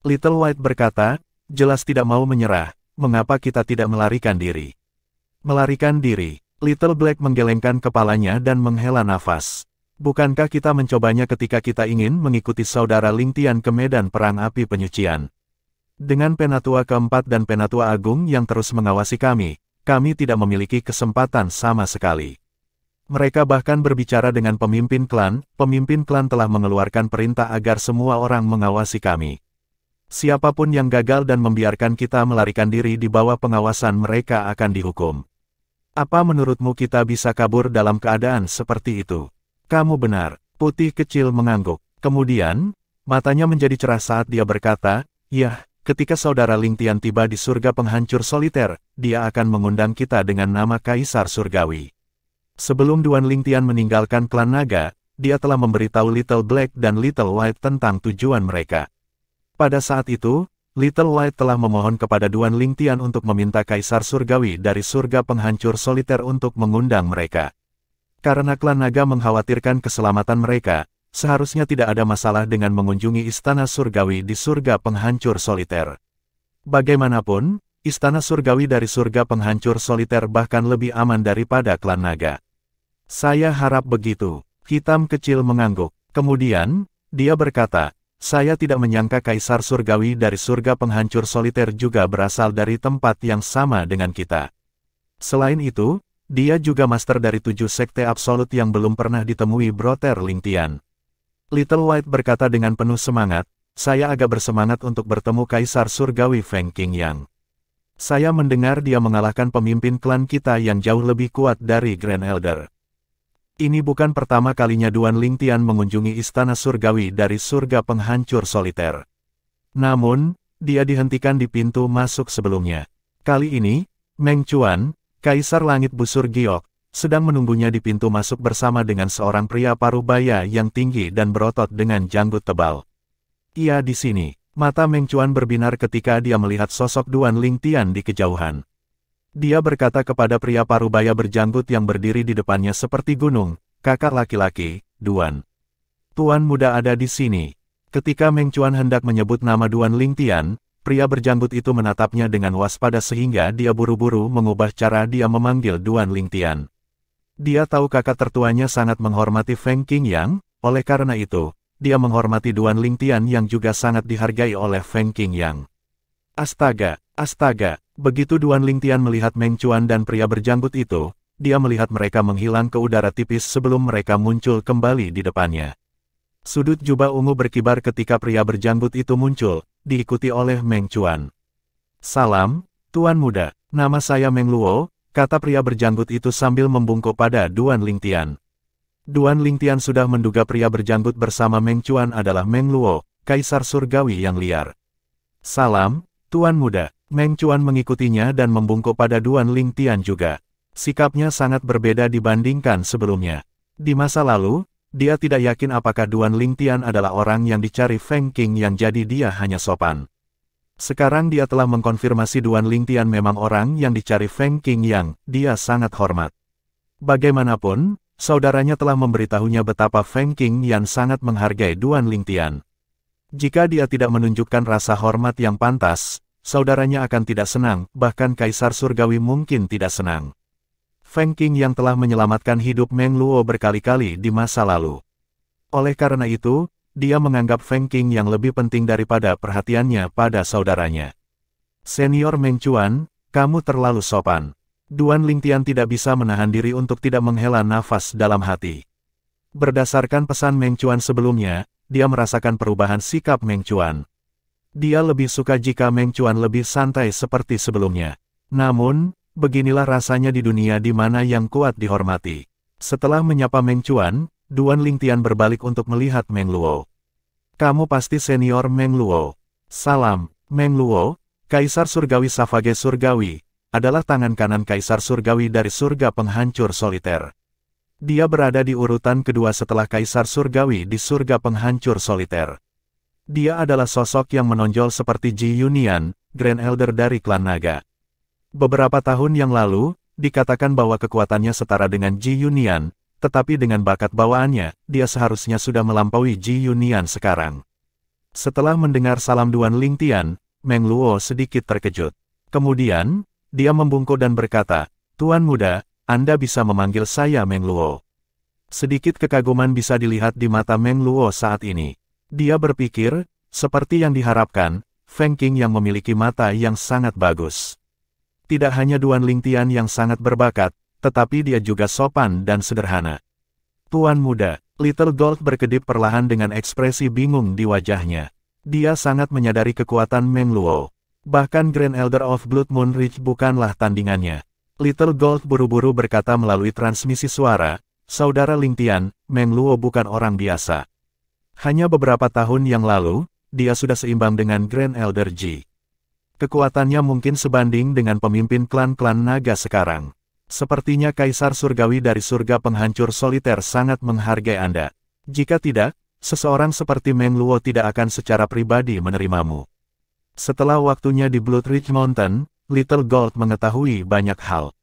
Little White berkata, jelas tidak mau menyerah, mengapa kita tidak melarikan diri? Melarikan diri, Little Black menggelengkan kepalanya dan menghela nafas. Bukankah kita mencobanya ketika kita ingin mengikuti saudara Ling Tian ke medan perang api penyucian? Dengan Penatua keempat dan Penatua Agung yang terus mengawasi kami tidak memiliki kesempatan sama sekali. Mereka bahkan berbicara dengan pemimpin klan telah mengeluarkan perintah agar semua orang mengawasi kami. Siapapun yang gagal dan membiarkan kita melarikan diri di bawah pengawasan mereka akan dihukum. Apa menurutmu kita bisa kabur dalam keadaan seperti itu? Kamu benar, putih kecil mengangguk. Kemudian, matanya menjadi cerah saat dia berkata, "Yah, ketika saudara Ling Tian tiba di surga penghancur soliter, dia akan mengundang kita dengan nama Kaisar Surgawi." Sebelum Duan Ling Tian meninggalkan klan naga, dia telah memberitahu Little Black dan Little White tentang tujuan mereka. Pada saat itu, Little White telah memohon kepada Duan Ling Tian untuk meminta Kaisar Surgawi dari surga penghancur soliter untuk mengundang mereka. Karena klan naga mengkhawatirkan keselamatan mereka, seharusnya tidak ada masalah dengan mengunjungi istana surgawi di surga penghancur soliter. Bagaimanapun, istana surgawi dari surga penghancur soliter bahkan lebih aman daripada klan naga. Saya harap begitu. Hitam kecil mengangguk. Kemudian, dia berkata, saya tidak menyangka Kaisar Surgawi dari surga penghancur soliter juga berasal dari tempat yang sama dengan kita. Selain itu, dia juga master dari 7 sekte absolut yang belum pernah ditemui Brother Ling Tian. Little White berkata dengan penuh semangat, saya agak bersemangat untuk bertemu Kaisar Surgawi Feng Qingyang. Saya mendengar dia mengalahkan pemimpin klan kita yang jauh lebih kuat dari Grand Elder. Ini bukan pertama kalinya Duan Ling Tian mengunjungi istana surgawi dari surga penghancur soliter. Namun, dia dihentikan di pintu masuk sebelumnya. Kali ini, Meng Chuan, Kaisar Langit Busur Giok, sedang menunggunya di pintu masuk bersama dengan seorang pria parubaya yang tinggi dan berotot dengan janggut tebal. Ia di sini. Mata Meng Chuan berbinar ketika dia melihat sosok Duan Ling Tian di kejauhan. Dia berkata kepada pria parubaya berjanggut yang berdiri di depannya seperti gunung, kakak laki-laki, Duan. Tuan muda ada di sini. Ketika Meng Chuan hendak menyebut nama Duan Ling Tian, pria berjanggut itu menatapnya dengan waspada sehingga dia buru-buru mengubah cara dia memanggil Duan Ling Tian. Dia tahu kakak tertuanya sangat menghormati Feng Qingyang, oleh karena itu, dia menghormati Duan Ling Tian yang juga sangat dihargai oleh Feng Qingyang. Astaga, astaga, begitu Duan Ling Tian melihat Meng Chuan dan pria berjanggut itu, dia melihat mereka menghilang ke udara tipis sebelum mereka muncul kembali di depannya. Sudut jubah ungu berkibar ketika pria berjanggut itu muncul, diikuti oleh Meng Chuan. Salam, Tuan muda, nama saya Meng Luo, kata pria berjanggut itu sambil membungkuk pada Duan Ling Tian. Duan Ling Tian sudah menduga pria berjanggut bersama Meng Chuan adalah Meng Luo, Kaisar Surgawi yang liar. Salam, Tuan muda. Meng Chuan mengikutinya dan membungkuk pada Duan Ling Tian juga. Sikapnya sangat berbeda dibandingkan sebelumnya. Di masa lalu, dia tidak yakin apakah Duan Ling Tian adalah orang yang dicari Feng Qing yang jadi dia hanya sopan. Sekarang dia telah mengkonfirmasi Duan Ling Tian memang orang yang dicari Feng Qing yang dia sangat hormat. Bagaimanapun, saudaranya telah memberitahunya betapa Feng Qing yang sangat menghargai Duan Ling Tian. Jika dia tidak menunjukkan rasa hormat yang pantas, saudaranya akan tidak senang, bahkan Kaisar Surgawi mungkin tidak senang. Feng Qing yang telah menyelamatkan hidup Meng Luo berkali-kali di masa lalu. Oleh karena itu, dia menganggap Feng Qing yang lebih penting daripada perhatiannya pada saudaranya. Senior Meng Chuan, kamu terlalu sopan. Duan Lingtian tidak bisa menahan diri untuk tidak menghela nafas dalam hati. Berdasarkan pesan Meng Chuan sebelumnya, dia merasakan perubahan sikap Meng Chuan. Dia lebih suka jika Meng Chuan lebih santai seperti sebelumnya. Namun, beginilah rasanya di dunia di mana yang kuat dihormati. Setelah menyapa Meng Chuan, Duan Lingtian berbalik untuk melihat Meng Luo. Kamu pasti senior Meng Luo. Salam, Meng Luo. Kaisar Surgawi Savage Surgawi, adalah tangan kanan Kaisar Surgawi dari surga penghancur soliter. Dia berada di urutan kedua setelah Kaisar Surgawi di surga penghancur soliter. Dia adalah sosok yang menonjol seperti Ji Yunian, Grand Elder dari klan naga. Beberapa tahun yang lalu, dikatakan bahwa kekuatannya setara dengan Ji Yunian, tetapi dengan bakat bawaannya, dia seharusnya sudah melampaui Ji Yunian sekarang. Setelah mendengar salam Duan Lingtian, Meng Luo sedikit terkejut. Kemudian, dia membungkuk dan berkata, Tuan muda, Anda bisa memanggil saya Meng Luo. Sedikit kekaguman bisa dilihat di mata Meng Luo saat ini. Dia berpikir, seperti yang diharapkan, Feng Qing yang memiliki mata yang sangat bagus. Tidak hanya Duan Lingtian yang sangat berbakat, tetapi dia juga sopan dan sederhana. Tuan muda, Little Gold berkedip perlahan dengan ekspresi bingung di wajahnya. Dia sangat menyadari kekuatan Meng Luo. Bahkan Grand Elder of Blood Moon Ridge bukanlah tandingannya. Little Gold buru-buru berkata melalui transmisi suara, Saudara Lingtian, Meng Luo bukan orang biasa. Hanya beberapa tahun yang lalu, dia sudah seimbang dengan Grand Elder Ji. Kekuatannya mungkin sebanding dengan pemimpin klan-klan naga sekarang. Sepertinya Kaisar Surgawi dari surga penghancur soliter sangat menghargai Anda. Jika tidak, seseorang seperti Meng Luo tidak akan secara pribadi menerimamu. Setelah waktunya di Blood Ridge Mountain, Little Gold mengetahui banyak hal.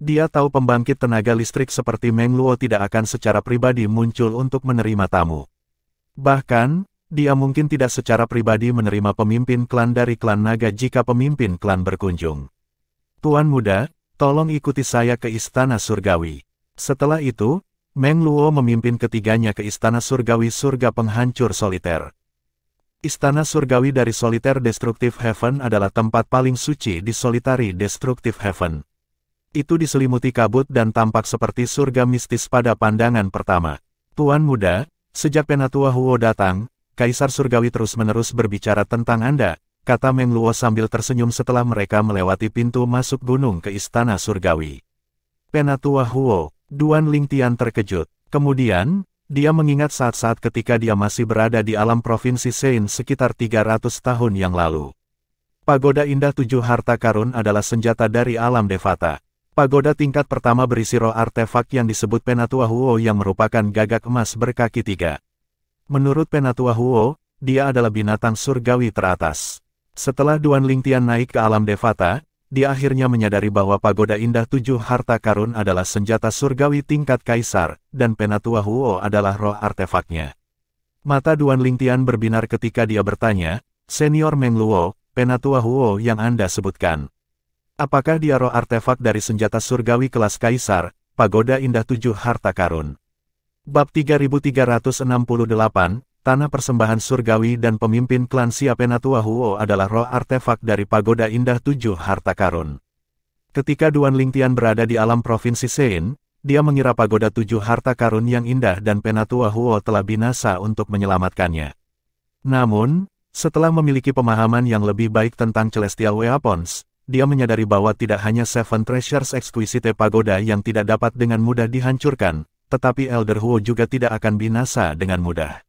Dia tahu pembangkit tenaga listrik seperti Meng Luo tidak akan secara pribadi muncul untuk menerima tamu. Bahkan, dia mungkin tidak secara pribadi menerima pemimpin klan dari klan naga jika pemimpin klan berkunjung. Tuan muda, tolong ikuti saya ke Istana Surgawi. Setelah itu, Meng Luo memimpin ketiganya ke Istana Surgawi Surga Penghancur Soliter. Istana Surgawi dari Solitaire Destructive Heaven adalah tempat paling suci di Solitary Destructive Heaven. Itu diselimuti kabut dan tampak seperti surga mistis pada pandangan pertama. Tuan muda, sejak Penatua Huo datang, Kaisar Surgawi terus-menerus berbicara tentang Anda, kata Meng Luo sambil tersenyum setelah mereka melewati pintu masuk gunung ke Istana Surgawi. Penatua Huo. Duan Lingtian terkejut. Kemudian, dia mengingat saat-saat ketika dia masih berada di alam provinsi Sein sekitar 300 tahun yang lalu. Pagoda Indah Tujuh Harta Karun adalah senjata dari alam Devata. Pagoda tingkat pertama berisi roh artefak yang disebut Penatua Huo yang merupakan gagak emas berkaki 3. Menurut Penatua Huo, dia adalah binatang surgawi teratas. Setelah Duan Lingtian naik ke alam Devata, dia akhirnya menyadari bahwa Pagoda Indah Tujuh Harta Karun adalah senjata surgawi tingkat kaisar, dan Penatua Huo adalah roh artefaknya. Mata Duan Lingtian berbinar ketika dia bertanya, Senior Meng Luo, Penatua Huo yang Anda sebutkan. Apakah dia roh artefak dari senjata surgawi kelas kaisar, Pagoda Indah Tujuh Harta Karun? Bab 3368, Tanah Persembahan Surgawi dan Pemimpin Klan Xia. Penatua Huo adalah roh artefak dari Pagoda Indah Tujuh Harta Karun. Ketika Duan Lingtian berada di alam provinsi Sein, dia mengira Pagoda Tujuh Harta Karun yang indah dan Penatua Huo telah binasa untuk menyelamatkannya. Namun, setelah memiliki pemahaman yang lebih baik tentang Celestial Weapons, dia menyadari bahwa tidak hanya Seven Treasures Exquisite Pagoda yang tidak dapat dengan mudah dihancurkan, tetapi Elder Huo juga tidak akan binasa dengan mudah.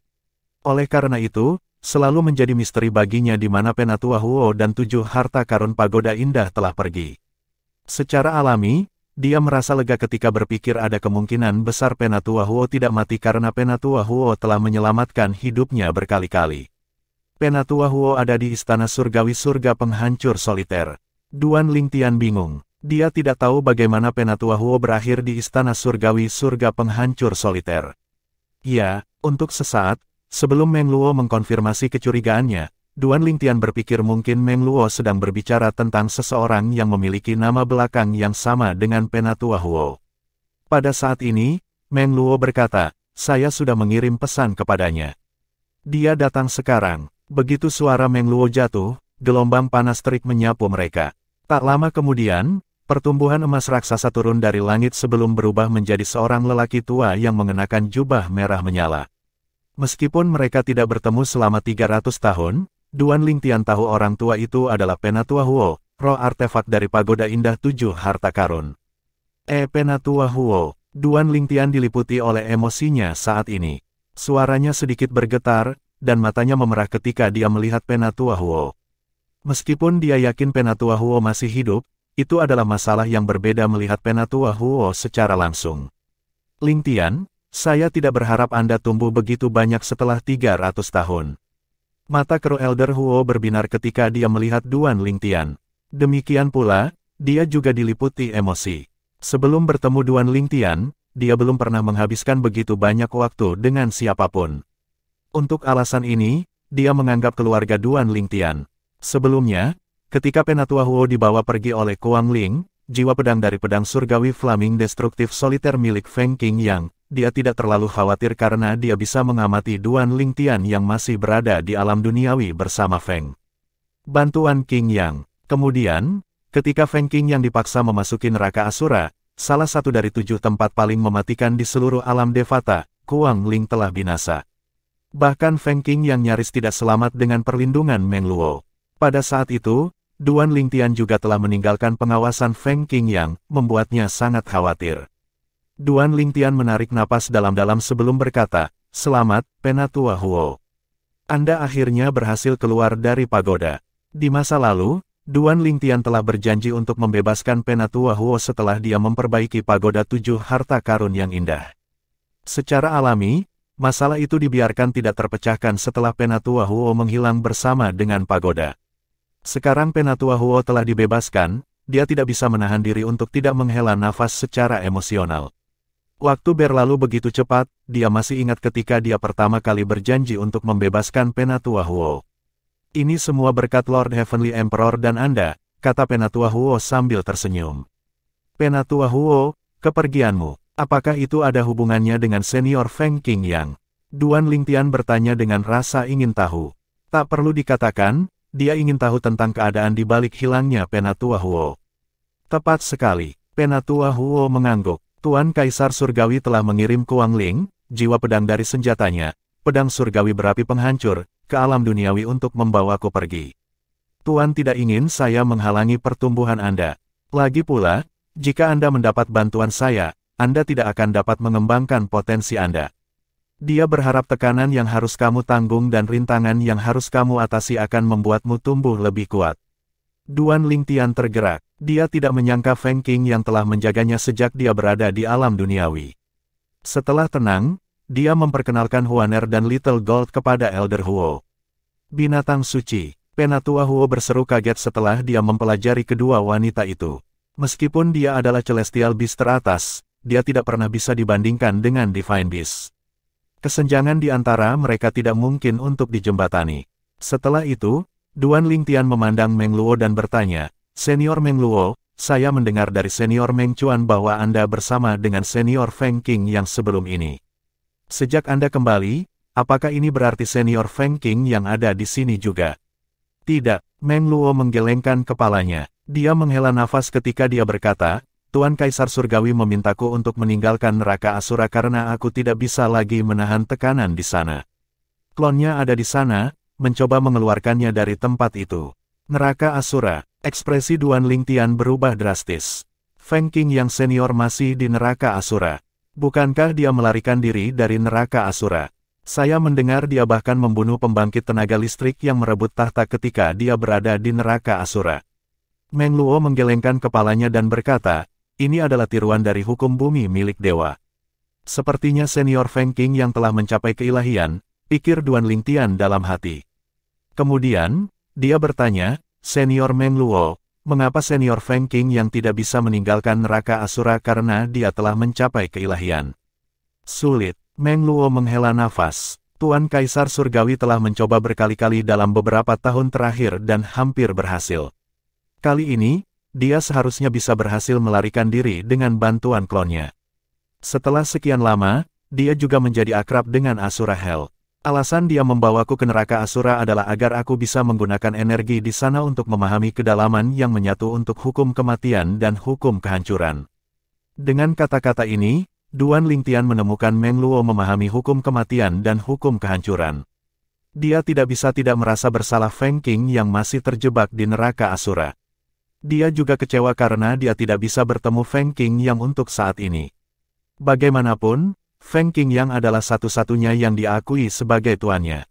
Oleh karena itu, selalu menjadi misteri baginya di mana Penatua Huo dan Tujuh Harta Karun Pagoda Indah telah pergi. Secara alami, dia merasa lega ketika berpikir ada kemungkinan besar Penatua Huo tidak mati karena Penatua Huo telah menyelamatkan hidupnya berkali-kali. Penatua Huo ada di Istana Surgawi Surga Penghancur Soliter. Duan Lingtian bingung. Dia tidak tahu bagaimana Penatua Huo berakhir di Istana Surgawi Surga Penghancur Soliter. Ya, untuk sesaat, sebelum Meng Luo mengkonfirmasi kecurigaannya, Duan Lingtian berpikir mungkin Meng Luo sedang berbicara tentang seseorang yang memiliki nama belakang yang sama dengan Penatua Huo. Pada saat ini, Meng Luo berkata, saya sudah mengirim pesan kepadanya. Dia datang sekarang. Begitu suara Meng Luo jatuh, gelombang panas terik menyapu mereka. Tak lama kemudian, pertumbuhan emas raksasa turun dari langit sebelum berubah menjadi seorang lelaki tua yang mengenakan jubah merah menyala. Meskipun mereka tidak bertemu selama 300 tahun, Duan Lingtian tahu orang tua itu adalah Penatua Huo, roh artefak dari Pagoda Indah 7 Harta Karun. Penatua Huo. Duan Lingtian diliputi oleh emosinya saat ini. Suaranya sedikit bergetar, dan matanya memerah ketika dia melihat Penatua Huo. Meskipun dia yakin Penatua Huo masih hidup, itu adalah masalah yang berbeda melihat Penatua Huo secara langsung. Lingtian, saya tidak berharap Anda tumbuh begitu banyak setelah 300 tahun. Mata keruh Elder Huo berbinar ketika dia melihat Duan Lingtian. Demikian pula, dia juga diliputi emosi. Sebelum bertemu Duan Lingtian, dia belum pernah menghabiskan begitu banyak waktu dengan siapapun. Untuk alasan ini, dia menganggap keluarga Duan Lingtian. Sebelumnya, ketika Penatua Huo dibawa pergi oleh Kuang Ling, jiwa pedang dari pedang surgawi Flaming Destruktif Soliter milik Feng Qingyang, dia tidak terlalu khawatir karena dia bisa mengamati Duan Lingtian yang masih berada di alam duniawi bersama Feng. Bantuan Qingyang. Kemudian, ketika Feng Qingyang dipaksa memasuki neraka Asura, salah satu dari 7 tempat paling mematikan di seluruh alam Devata, Kuang Ling telah binasa. Bahkan Feng Qingyang nyaris tidak selamat dengan perlindungan Meng Luo. Pada saat itu, Duan Lingtian juga telah meninggalkan pengawasan Feng Qingyang, membuatnya sangat khawatir. Duan Lingtian menarik napas dalam-dalam sebelum berkata, "Selamat, Penatua Huo. Anda akhirnya berhasil keluar dari pagoda." Di masa lalu, Duan Lingtian telah berjanji untuk membebaskan Penatua Huo setelah dia memperbaiki pagoda 7 harta karun yang indah. Secara alami, masalah itu dibiarkan tidak terpecahkan setelah Penatua Huo menghilang bersama dengan pagoda. Sekarang Penatua Huo telah dibebaskan, dia tidak bisa menahan diri untuk tidak menghela nafas secara emosional. Waktu berlalu begitu cepat, dia masih ingat ketika dia pertama kali berjanji untuk membebaskan Penatua Huo. "Ini semua berkat Lord Heavenly Emperor dan Anda," kata Penatua Huo sambil tersenyum. "Penatua Huo, kepergianmu, apakah itu ada hubungannya dengan senior Feng Qingyang?" Duan Lingtian bertanya dengan rasa ingin tahu. Tak perlu dikatakan, dia ingin tahu tentang keadaan di balik hilangnya Penatua Huo. "Tepat sekali," Penatua Huo mengangguk. "Tuan Kaisar Surgawi telah mengirim Kuang Ling, jiwa pedang dari senjatanya, pedang surgawi berapi penghancur, ke alam duniawi untuk membawaku pergi. Tuan tidak ingin saya menghalangi pertumbuhan Anda. Lagi pula, jika Anda mendapat bantuan saya, Anda tidak akan dapat mengembangkan potensi Anda. Dia berharap tekanan yang harus kamu tanggung dan rintangan yang harus kamu atasi akan membuatmu tumbuh lebih kuat." Duan Lingtian tergerak. Dia tidak menyangka Feng Qing yang telah menjaganya sejak dia berada di alam duniawi. Setelah tenang, dia memperkenalkan Huaner dan Little Gold kepada Elder Huo. "Binatang suci," Penatua Huo berseru kaget setelah dia mempelajari kedua wanita itu. Meskipun dia adalah Celestial Beast teratas, dia tidak pernah bisa dibandingkan dengan Divine Beast. Kesenjangan di antara mereka tidak mungkin untuk dijembatani. Setelah itu, Duan Lingtian memandang Meng Luo dan bertanya, "Senior Meng Luo, saya mendengar dari Senior Meng Chuan bahwa Anda bersama dengan Senior Feng Qing yang sebelum ini. Sejak Anda kembali, apakah ini berarti Senior Feng Qing yang ada di sini juga?" "Tidak," Meng Luo menggelengkan kepalanya. Dia menghela nafas ketika dia berkata, "Tuan Kaisar Surgawi memintaku untuk meninggalkan neraka Asura karena aku tidak bisa lagi menahan tekanan di sana. Klonnya ada di sana, mencoba mengeluarkannya dari tempat itu." Neraka Asura. Ekspresi Duan Lingtian berubah drastis. Feng Qing yang senior masih di neraka Asura. Bukankah dia melarikan diri dari neraka Asura? Saya mendengar dia bahkan membunuh pembangkit tenaga listrik yang merebut tahta ketika dia berada di neraka Asura. Meng Luo menggelengkan kepalanya dan berkata, "Ini adalah tiruan dari hukum bumi milik dewa." Sepertinya senior Feng Qing yang telah mencapai keilahian, pikir Duan Lingtian dalam hati. Kemudian, dia bertanya, "Senior Meng Luo, mengapa senior Feng Qing yang tidak bisa meninggalkan neraka Asura karena dia telah mencapai keilahian?" "Sulit." Meng Luo menghela nafas. Tuan Kaisar Surgawi telah mencoba berkali-kali dalam beberapa tahun terakhir dan hampir berhasil. Kali ini, dia seharusnya bisa berhasil melarikan diri dengan bantuan klonnya. Setelah sekian lama, dia juga menjadi akrab dengan Asura Hell. Alasan dia membawaku ke neraka Asura adalah agar aku bisa menggunakan energi di sana untuk memahami kedalaman yang menyatu untuk hukum kematian dan hukum kehancuran. Dengan kata-kata ini, Duan Lingtian menemukan Meng Luo memahami hukum kematian dan hukum kehancuran. Dia tidak bisa tidak merasa bersalah Feng Qing yang masih terjebak di neraka Asura. Dia juga kecewa karena dia tidak bisa bertemu Feng Qing yang untuk saat ini. Bagaimanapun, Feng Qing yang adalah satu-satunya yang diakui sebagai tuannya.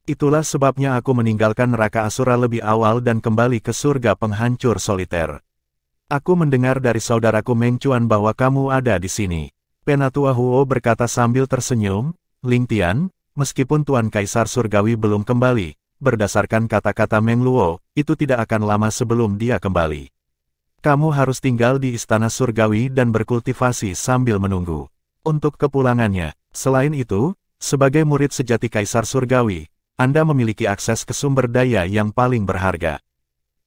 Itulah sebabnya aku meninggalkan neraka Asura lebih awal dan kembali ke surga penghancur soliter. Aku mendengar dari saudaraku Meng Chuan bahwa kamu ada di sini. Penatua Huo berkata sambil tersenyum, Lingtian, meskipun Tuan Kaisar Surgawi belum kembali, berdasarkan kata-kata Meng Luo, itu tidak akan lama sebelum dia kembali. Kamu harus tinggal di Istana Surgawi dan berkultivasi sambil menunggu. Untuk kepulangannya, selain itu, sebagai murid sejati Kaisar Surgawi, Anda memiliki akses ke sumber daya yang paling berharga.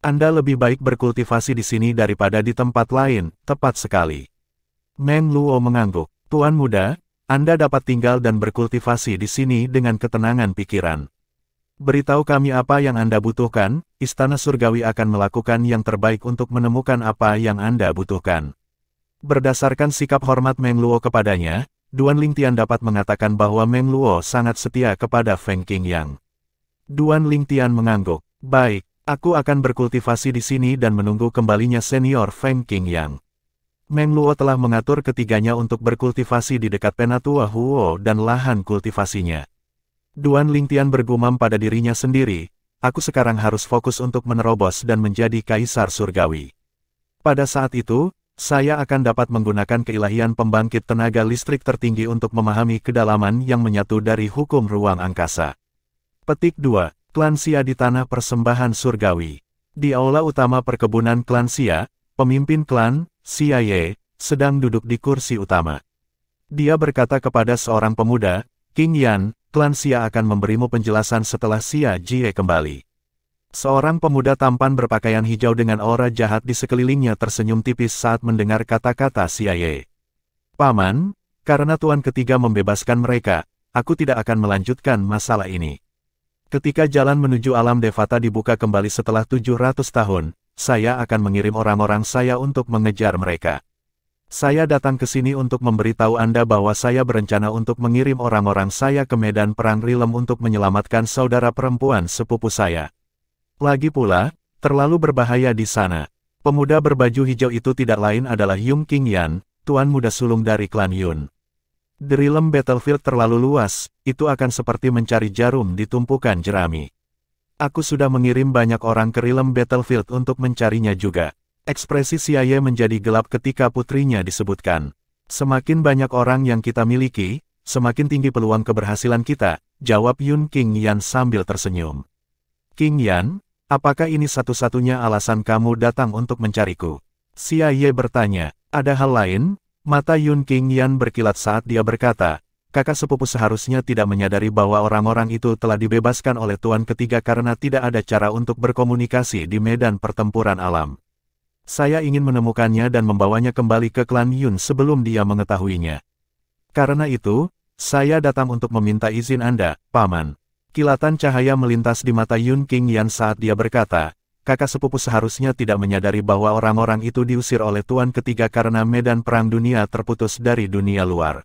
Anda lebih baik berkultivasi di sini daripada di tempat lain, tepat sekali. Meng Luo mengangguk. Tuan muda, Anda dapat tinggal dan berkultivasi di sini dengan ketenangan pikiran. Beritahu kami apa yang Anda butuhkan, Istana Surgawi akan melakukan yang terbaik untuk menemukan apa yang Anda butuhkan. Berdasarkan sikap hormat Meng Luo kepadanya, Duan Lingtian dapat mengatakan bahwa Meng Luo sangat setia kepada Feng Qing Yang. Duan Lingtian mengangguk. Baik, aku akan berkultivasi di sini dan menunggu kembalinya senior Feng Qing Yang. Meng Luo telah mengatur ketiganya untuk berkultivasi di dekat Penatua Huo dan lahan kultivasinya. Duan Lingtian bergumam pada dirinya sendiri, aku sekarang harus fokus untuk menerobos dan menjadi Kaisar Surgawi. Pada saat itu, saya akan dapat menggunakan keilahian pembangkit tenaga listrik tertinggi untuk memahami kedalaman yang menyatu dari hukum ruang angkasa. Petik 2. Klan Xia di Tanah Persembahan Surgawi. Di aula utama perkebunan klan Xia, pemimpin klan, Xia Ye, sedang duduk di kursi utama. Dia berkata kepada seorang pemuda, King Yan, klan Xia akan memberimu penjelasan setelah Xia Jie kembali. Seorang pemuda tampan berpakaian hijau dengan aura jahat di sekelilingnya tersenyum tipis saat mendengar kata-kata Xia Ye. Paman, karena Tuan Ketiga membebaskan mereka, aku tidak akan melanjutkan masalah ini. Ketika jalan menuju alam Devata dibuka kembali setelah 700 tahun, saya akan mengirim orang-orang saya untuk mengejar mereka. Saya datang ke sini untuk memberitahu Anda bahwa saya berencana untuk mengirim orang-orang saya ke medan perang Rilem untuk menyelamatkan saudara perempuan sepupu saya. Lagi pula, terlalu berbahaya di sana. Pemuda berbaju hijau itu tidak lain adalah Yung King Yan, tuan muda sulung dari klan Yun. The Rilem Battlefield terlalu luas, itu akan seperti mencari jarum di tumpukan jerami. Aku sudah mengirim banyak orang ke Rilem Battlefield untuk mencarinya juga. Ekspresi Xia Ye menjadi gelap ketika putrinya disebutkan. Semakin banyak orang yang kita miliki, semakin tinggi peluang keberhasilan kita, jawab Yun King Yan sambil tersenyum. King Yan, apakah ini satu-satunya alasan kamu datang untuk mencariku? Xia Ye bertanya. Ada hal lain? Mata Yun King Yan berkilat saat dia berkata, kakak sepupu seharusnya tidak menyadari bahwa orang-orang itu telah dibebaskan oleh Tuan Ketiga karena tidak ada cara untuk berkomunikasi di medan pertempuran alam. Saya ingin menemukannya dan membawanya kembali ke klan Yun sebelum dia mengetahuinya. Karena itu, saya datang untuk meminta izin Anda, Paman. Kilatan cahaya melintas di mata Yun King Yan saat dia berkata, kakak sepupu seharusnya tidak menyadari bahwa orang-orang itu diusir oleh Tuan Ketiga karena medan perang dunia terputus dari dunia luar.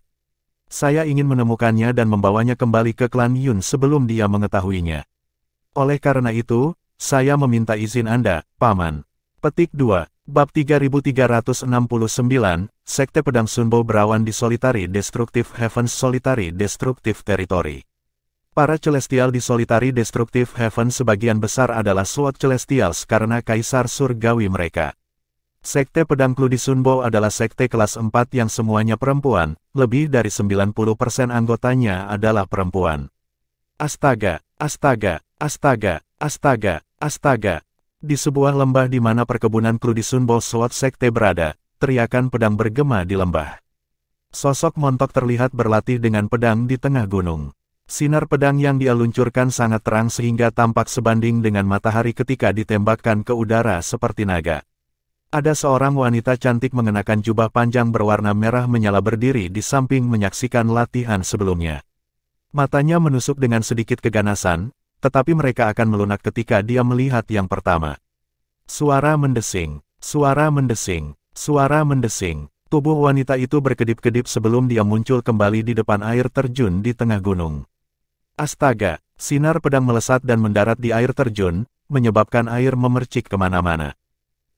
Saya ingin menemukannya dan membawanya kembali ke klan Yun sebelum dia mengetahuinya. Oleh karena itu, saya meminta izin Anda, Paman. Petik 2. Bab 3369, Sekte Pedang Sunbo berawan di Solitary Destructive Heavens Solitary Destructive Territory. Para Celestial di Solitary Destructive Heaven sebagian besar adalah SWAT Celestials karena Kaisar Surgawi mereka. Sekte Pedang Kludi Sunbo adalah sekte kelas 4 yang semuanya perempuan, lebih dari 90% anggotanya adalah perempuan. Astaga, astaga, astaga, astaga, astaga. Di sebuah lembah di mana perkebunan Kludi Sunbo SWAT sekte berada, teriakan pedang bergema di lembah. Sosok montok terlihat berlatih dengan pedang di tengah gunung. Sinar pedang yang dia luncurkan sangat terang sehingga tampak sebanding dengan matahari ketika ditembakkan ke udara seperti naga. Ada seorang wanita cantik mengenakan jubah panjang berwarna merah menyala berdiri di samping menyaksikan latihan sebelumnya. Matanya menusuk dengan sedikit keganasan, tetapi mereka akan melunak ketika dia melihat yang pertama. Suara mendesing, suara mendesing, suara mendesing. Tubuh wanita itu berkedip-kedip sebelum dia muncul kembali di depan air terjun di tengah gunung. Astaga, sinar pedang melesat dan mendarat di air terjun, menyebabkan air memercik kemana-mana.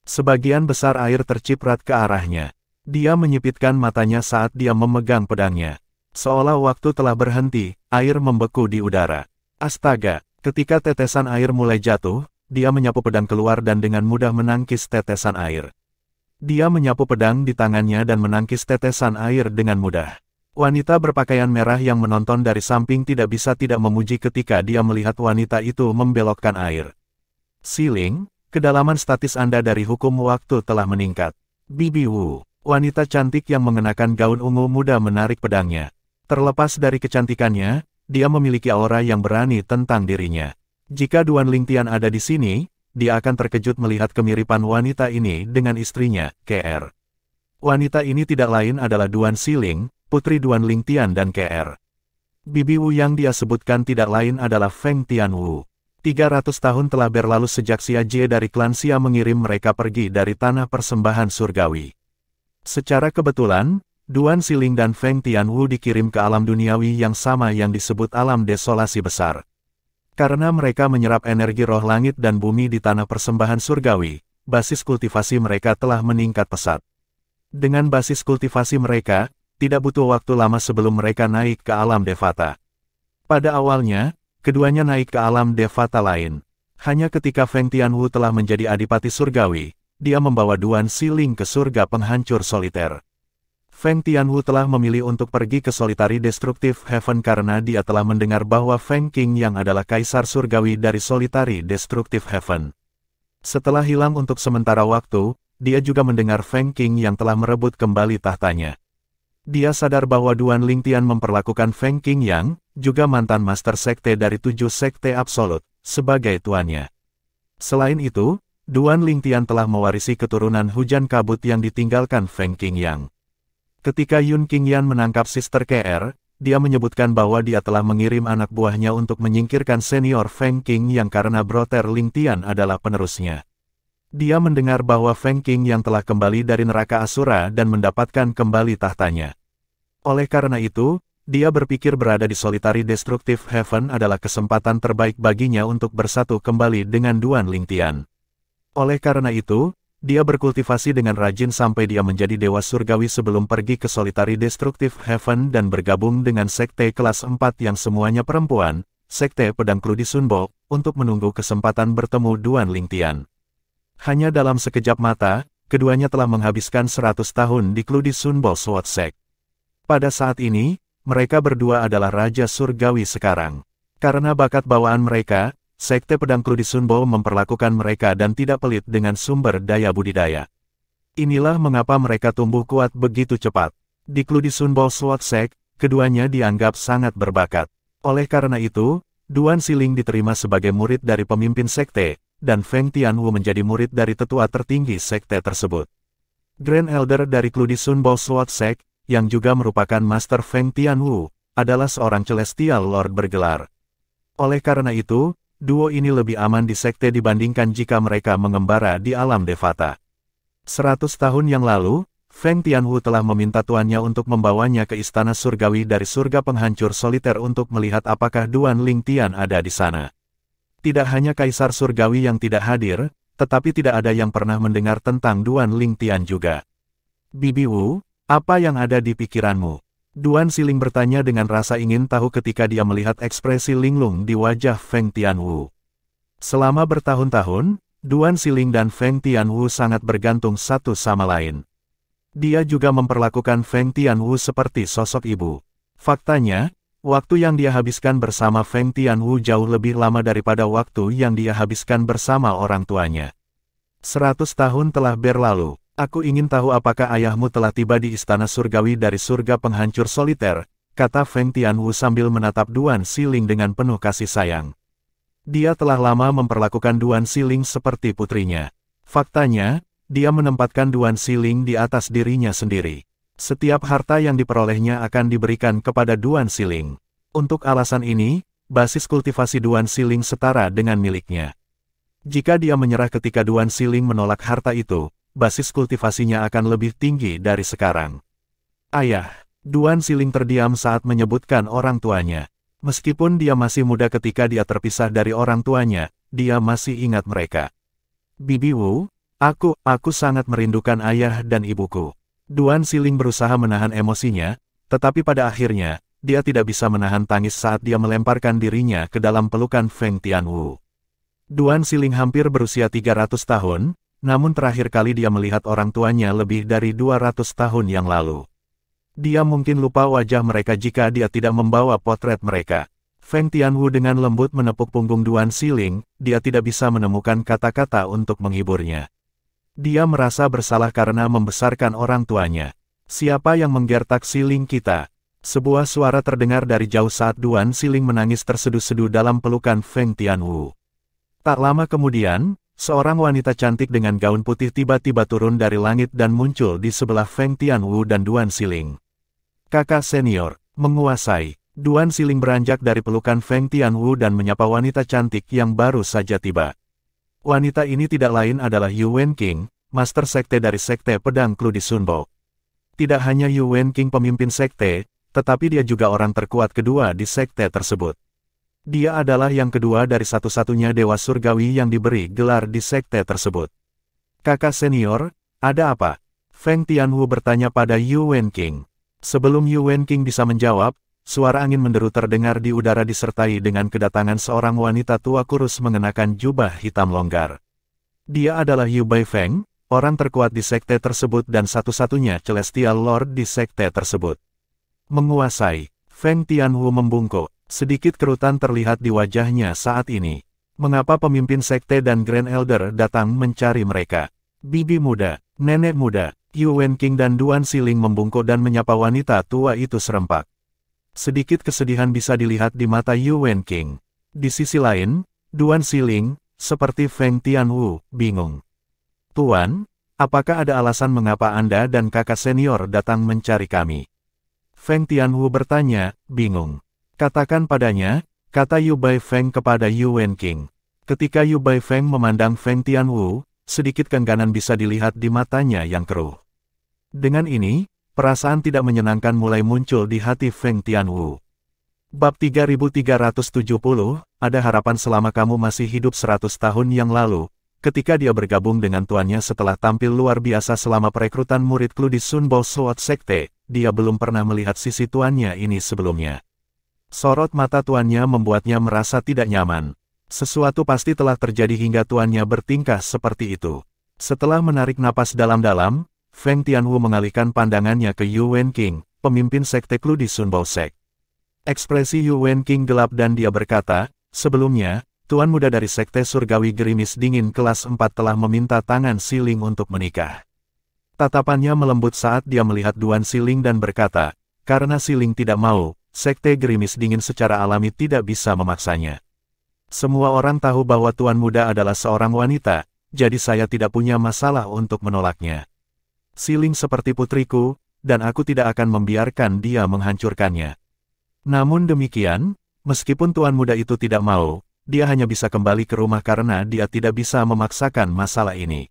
Sebagian besar air terciprat ke arahnya. Dia menyipitkan matanya saat dia memegang pedangnya. Seolah waktu telah berhenti, air membeku di udara. Astaga, ketika tetesan air mulai jatuh, dia menyapu pedang keluar dan dengan mudah menangkis tetesan air. Dia menyapu pedang di tangannya dan menangkis tetesan air dengan mudah. Wanita berpakaian merah yang menonton dari samping tidak bisa tidak memuji ketika dia melihat wanita itu membelokkan air. Siling, kedalaman statis Anda dari hukum waktu telah meningkat. Bibi Wu, wanita cantik yang mengenakan gaun ungu muda menarik pedangnya. Terlepas dari kecantikannya, dia memiliki aura yang berani tentang dirinya. Jika Duan Lingtian ada di sini, dia akan terkejut melihat kemiripan wanita ini dengan istrinya, KR. Wanita ini tidak lain adalah Duan Siling, putri Duan Lingtian dan KR. Bibi Wu yang dia sebutkan tidak lain adalah Feng Tianwu. 300 tahun telah berlalu sejak Xia Jie dari klan Xia mengirim mereka pergi dari tanah persembahan surgawi. Secara kebetulan, Duan Siling dan Feng Tianwu dikirim ke alam duniawi yang sama yang disebut alam desolasi besar. Karena mereka menyerap energi roh langit dan bumi di tanah persembahan surgawi, basis kultivasi mereka telah meningkat pesat. Dengan basis kultivasi mereka, tidak butuh waktu lama sebelum mereka naik ke alam Devata. Pada awalnya, keduanya naik ke alam Devata lain. Hanya ketika Feng Tianwu telah menjadi adipati surgawi, dia membawa Duan Siling ke surga penghancur soliter. Feng Tianwu telah memilih untuk pergi ke Solitary Destructive Heaven karena dia telah mendengar bahwa Feng Qing yang adalah kaisar surgawi dari Solitary Destructive Heaven. Setelah hilang untuk sementara waktu, dia juga mendengar Feng Qing yang telah merebut kembali tahtanya. Dia sadar bahwa Duan Lingtian memperlakukan Feng Qing yang, juga mantan master sekte dari 7 sekte absolut, sebagai tuannya. Selain itu, Duan Lingtian telah mewarisi keturunan hujan kabut yang ditinggalkan Feng Qing yang. Ketika Yun Qingyan menangkap Sister KR, dia menyebutkan bahwa dia telah mengirim anak buahnya untuk menyingkirkan senior Feng Qing yang karena Brother Lingtian adalah penerusnya. Dia mendengar bahwa Feng Qing yang telah kembali dari neraka Asura dan mendapatkan kembali tahtanya. Oleh karena itu, dia berpikir berada di Solitary Destructive Heaven adalah kesempatan terbaik baginya untuk bersatu kembali dengan Duan Lingtian. Oleh karena itu, dia berkultivasi dengan rajin sampai dia menjadi dewa surgawi sebelum pergi ke Solitary Destructive Heaven dan bergabung dengan sekte kelas 4 yang semuanya perempuan, sekte pedang Kludi Sunbo, untuk menunggu kesempatan bertemu Duan Lingtian. Hanya dalam sekejap mata, keduanya telah menghabiskan 100 tahun di Kludi Sunbo Sword Sect. Pada saat ini, mereka berdua adalah raja surgawi sekarang. Karena bakat bawaan mereka, sekte pedang Kludi Sunbo memperlakukan mereka dan tidak pelit dengan sumber daya budidaya. Inilah mengapa mereka tumbuh kuat begitu cepat. Di Kludi Sunbo Sword Sect, keduanya dianggap sangat berbakat. Oleh karena itu, Duan Siling diterima sebagai murid dari pemimpin sekte, dan Feng Tianwu menjadi murid dari tetua tertinggi sekte tersebut. Grand Elder dari Kludi Sunbo Sword Sect, yang juga merupakan Master Feng Tianwu, adalah seorang Celestial Lord bergelar. Oleh karena itu, duo ini lebih aman di sekte dibandingkan jika mereka mengembara di alam Devata. 100 tahun yang lalu, Feng Tianwu telah meminta tuannya untuk membawanya ke istana surgawi dari surga penghancur soliter untuk melihat apakah Duan Lingtian ada di sana. Tidak hanya kaisar surgawi yang tidak hadir, tetapi tidak ada yang pernah mendengar tentang Duan Lingtian juga. Bibi Wu, apa yang ada di pikiranmu? Duan Siling bertanya dengan rasa ingin tahu ketika dia melihat ekspresi linglung di wajah Feng Tianwu. Selama bertahun-tahun, Duan Siling dan Feng Tianwu sangat bergantung satu sama lain. Dia juga memperlakukan Feng Tianwu seperti sosok ibu. Faktanya, waktu yang dia habiskan bersama Feng Tianwu jauh lebih lama daripada waktu yang dia habiskan bersama orang tuanya. 100 tahun telah berlalu. Aku ingin tahu apakah ayahmu telah tiba di istana surgawi dari surga penghancur soliter, kata Feng Tianwu sambil menatap Duan Siling dengan penuh kasih sayang. Dia telah lama memperlakukan Duan Siling seperti putrinya. Faktanya, dia menempatkan Duan Siling di atas dirinya sendiri. Setiap harta yang diperolehnya akan diberikan kepada Duan Siling. Untuk alasan ini, basis kultivasi Duan Siling setara dengan miliknya. Jika dia menyerah ketika Duan Siling menolak harta itu, basis kultivasinya akan lebih tinggi dari sekarang. Ayah, Duan Siling terdiam saat menyebutkan orang tuanya. Meskipun dia masih muda ketika dia terpisah dari orang tuanya, dia masih ingat mereka. Bibi Wu, aku sangat merindukan ayah dan ibuku. Duan Siling berusaha menahan emosinya, tetapi pada akhirnya, dia tidak bisa menahan tangis saat dia melemparkan dirinya ke dalam pelukan Feng Tianwu. Duan Siling hampir berusia 300 tahun, namun terakhir kali dia melihat orang tuanya lebih dari 200 tahun yang lalu. Dia mungkin lupa wajah mereka jika dia tidak membawa potret mereka. Feng Tianwu dengan lembut menepuk punggung Duan Siling, dia tidak bisa menemukan kata-kata untuk menghiburnya. Dia merasa bersalah karena membesarkan orang tuanya. Siapa yang menggertak Siling kita? Sebuah suara terdengar dari jauh saat Duan Siling menangis terseduh-seduh dalam pelukan Feng Tianwu. Tak lama kemudian, seorang wanita cantik dengan gaun putih tiba-tiba turun dari langit dan muncul di sebelah Feng Tianwu dan Duan Siling. Kakak senior, menguasai. Duan Siling beranjak dari pelukan Feng Tianwu dan menyapa wanita cantik yang baru saja tiba. Wanita ini tidak lain adalah Yu Wenqing, master sekte dari sekte pedang Kludi Sunbo. Tidak hanya Yu Wenqing pemimpin sekte, tetapi dia juga orang terkuat kedua di sekte tersebut. Dia adalah yang kedua dari satu-satunya dewa surgawi yang diberi gelar di sekte tersebut. Kakak senior, ada apa? Feng Tianwu bertanya pada Yu Wenqing. Sebelum Yu Wenqing bisa menjawab, suara angin menderu terdengar di udara disertai dengan kedatangan seorang wanita tua kurus mengenakan jubah hitam longgar. Dia adalah Yu Baifeng, orang terkuat di sekte tersebut dan satu-satunya Celestial Lord di sekte tersebut. Menguasai, Feng Tianwu membungkuk. Sedikit kerutan terlihat di wajahnya saat ini. Mengapa pemimpin sekte dan Grand Elder datang mencari mereka? Bibi muda, nenek muda, Yu Wenqing dan Duan Siling membungkuk dan menyapa wanita tua itu serempak. Sedikit kesedihan bisa dilihat di mata Yu Wenqing. Di sisi lain, Duan Siling, seperti Feng Tianwu, bingung. Tuan, apakah ada alasan mengapa Anda dan kakak senior datang mencari kami? Feng Tianwu bertanya, bingung. Katakan padanya, kata Yu Baifeng kepada Yu Wenqing. Ketika Yu Baifeng memandang Feng Tianwu, sedikit kengganan bisa dilihat di matanya yang keruh. Dengan ini, perasaan tidak menyenangkan mulai muncul di hati Feng Tianwu. Bab 3370, ada harapan selama kamu masih hidup 100 tahun yang lalu, ketika dia bergabung dengan tuannya setelah tampil luar biasa selama perekrutan murid Kludi Sunbo Sword Sekte, dia belum pernah melihat sisi tuannya ini sebelumnya. Sorot mata tuannya membuatnya merasa tidak nyaman. Sesuatu pasti telah terjadi hingga tuannya bertingkah seperti itu. Setelah menarik napas dalam-dalam, Feng Tianwu mengalihkan pandangannya ke Yu Wenqing, pemimpin sekte Kludi Sunbo Sek. Ekspresi Yu Wenqing gelap dan dia berkata, sebelumnya, tuan muda dari sekte surgawi gerimis dingin kelas 4 telah meminta tangan Siling untuk menikah. Tatapannya melembut saat dia melihat Duan Siling dan berkata, karena Siling tidak mau, sekte gerimis dingin secara alami tidak bisa memaksanya. Semua orang tahu bahwa tuan muda adalah seorang wanita, jadi saya tidak punya masalah untuk menolaknya. Siling seperti putriku, dan aku tidak akan membiarkan dia menghancurkannya. Namun demikian, meskipun tuan muda itu tidak mau, dia hanya bisa kembali ke rumah karena dia tidak bisa memaksakan masalah ini.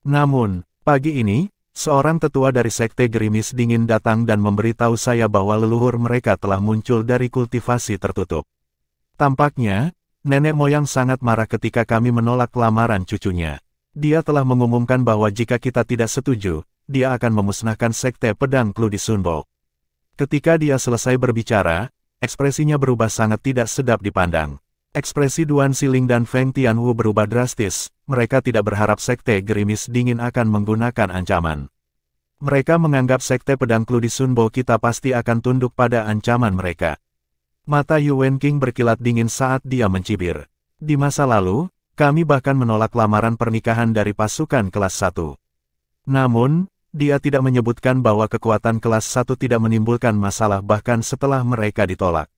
Namun, pagi ini, seorang tetua dari sekte gerimis dingin datang dan memberitahu saya bahwa leluhur mereka telah muncul dari kultivasi tertutup. Tampaknya, nenek moyang sangat marah ketika kami menolak lamaran cucunya. Dia telah mengumumkan bahwa jika kita tidak setuju, dia akan memusnahkan sekte pedang Kludi Sunbo. Ketika dia selesai berbicara, ekspresinya berubah sangat tidak sedap dipandang. Ekspresi Duan Siling dan Feng Tianwu berubah drastis, mereka tidak berharap sekte gerimis dingin akan menggunakan ancaman. Mereka menganggap sekte pedang Kludi Sunbo kita pasti akan tunduk pada ancaman mereka. Mata Yu Wenqing berkilat dingin saat dia mencibir. Di masa lalu, kami bahkan menolak lamaran pernikahan dari pasukan kelas 1. Namun, dia tidak menyebutkan bahwa kekuatan kelas 1 tidak menimbulkan masalah bahkan setelah mereka ditolak.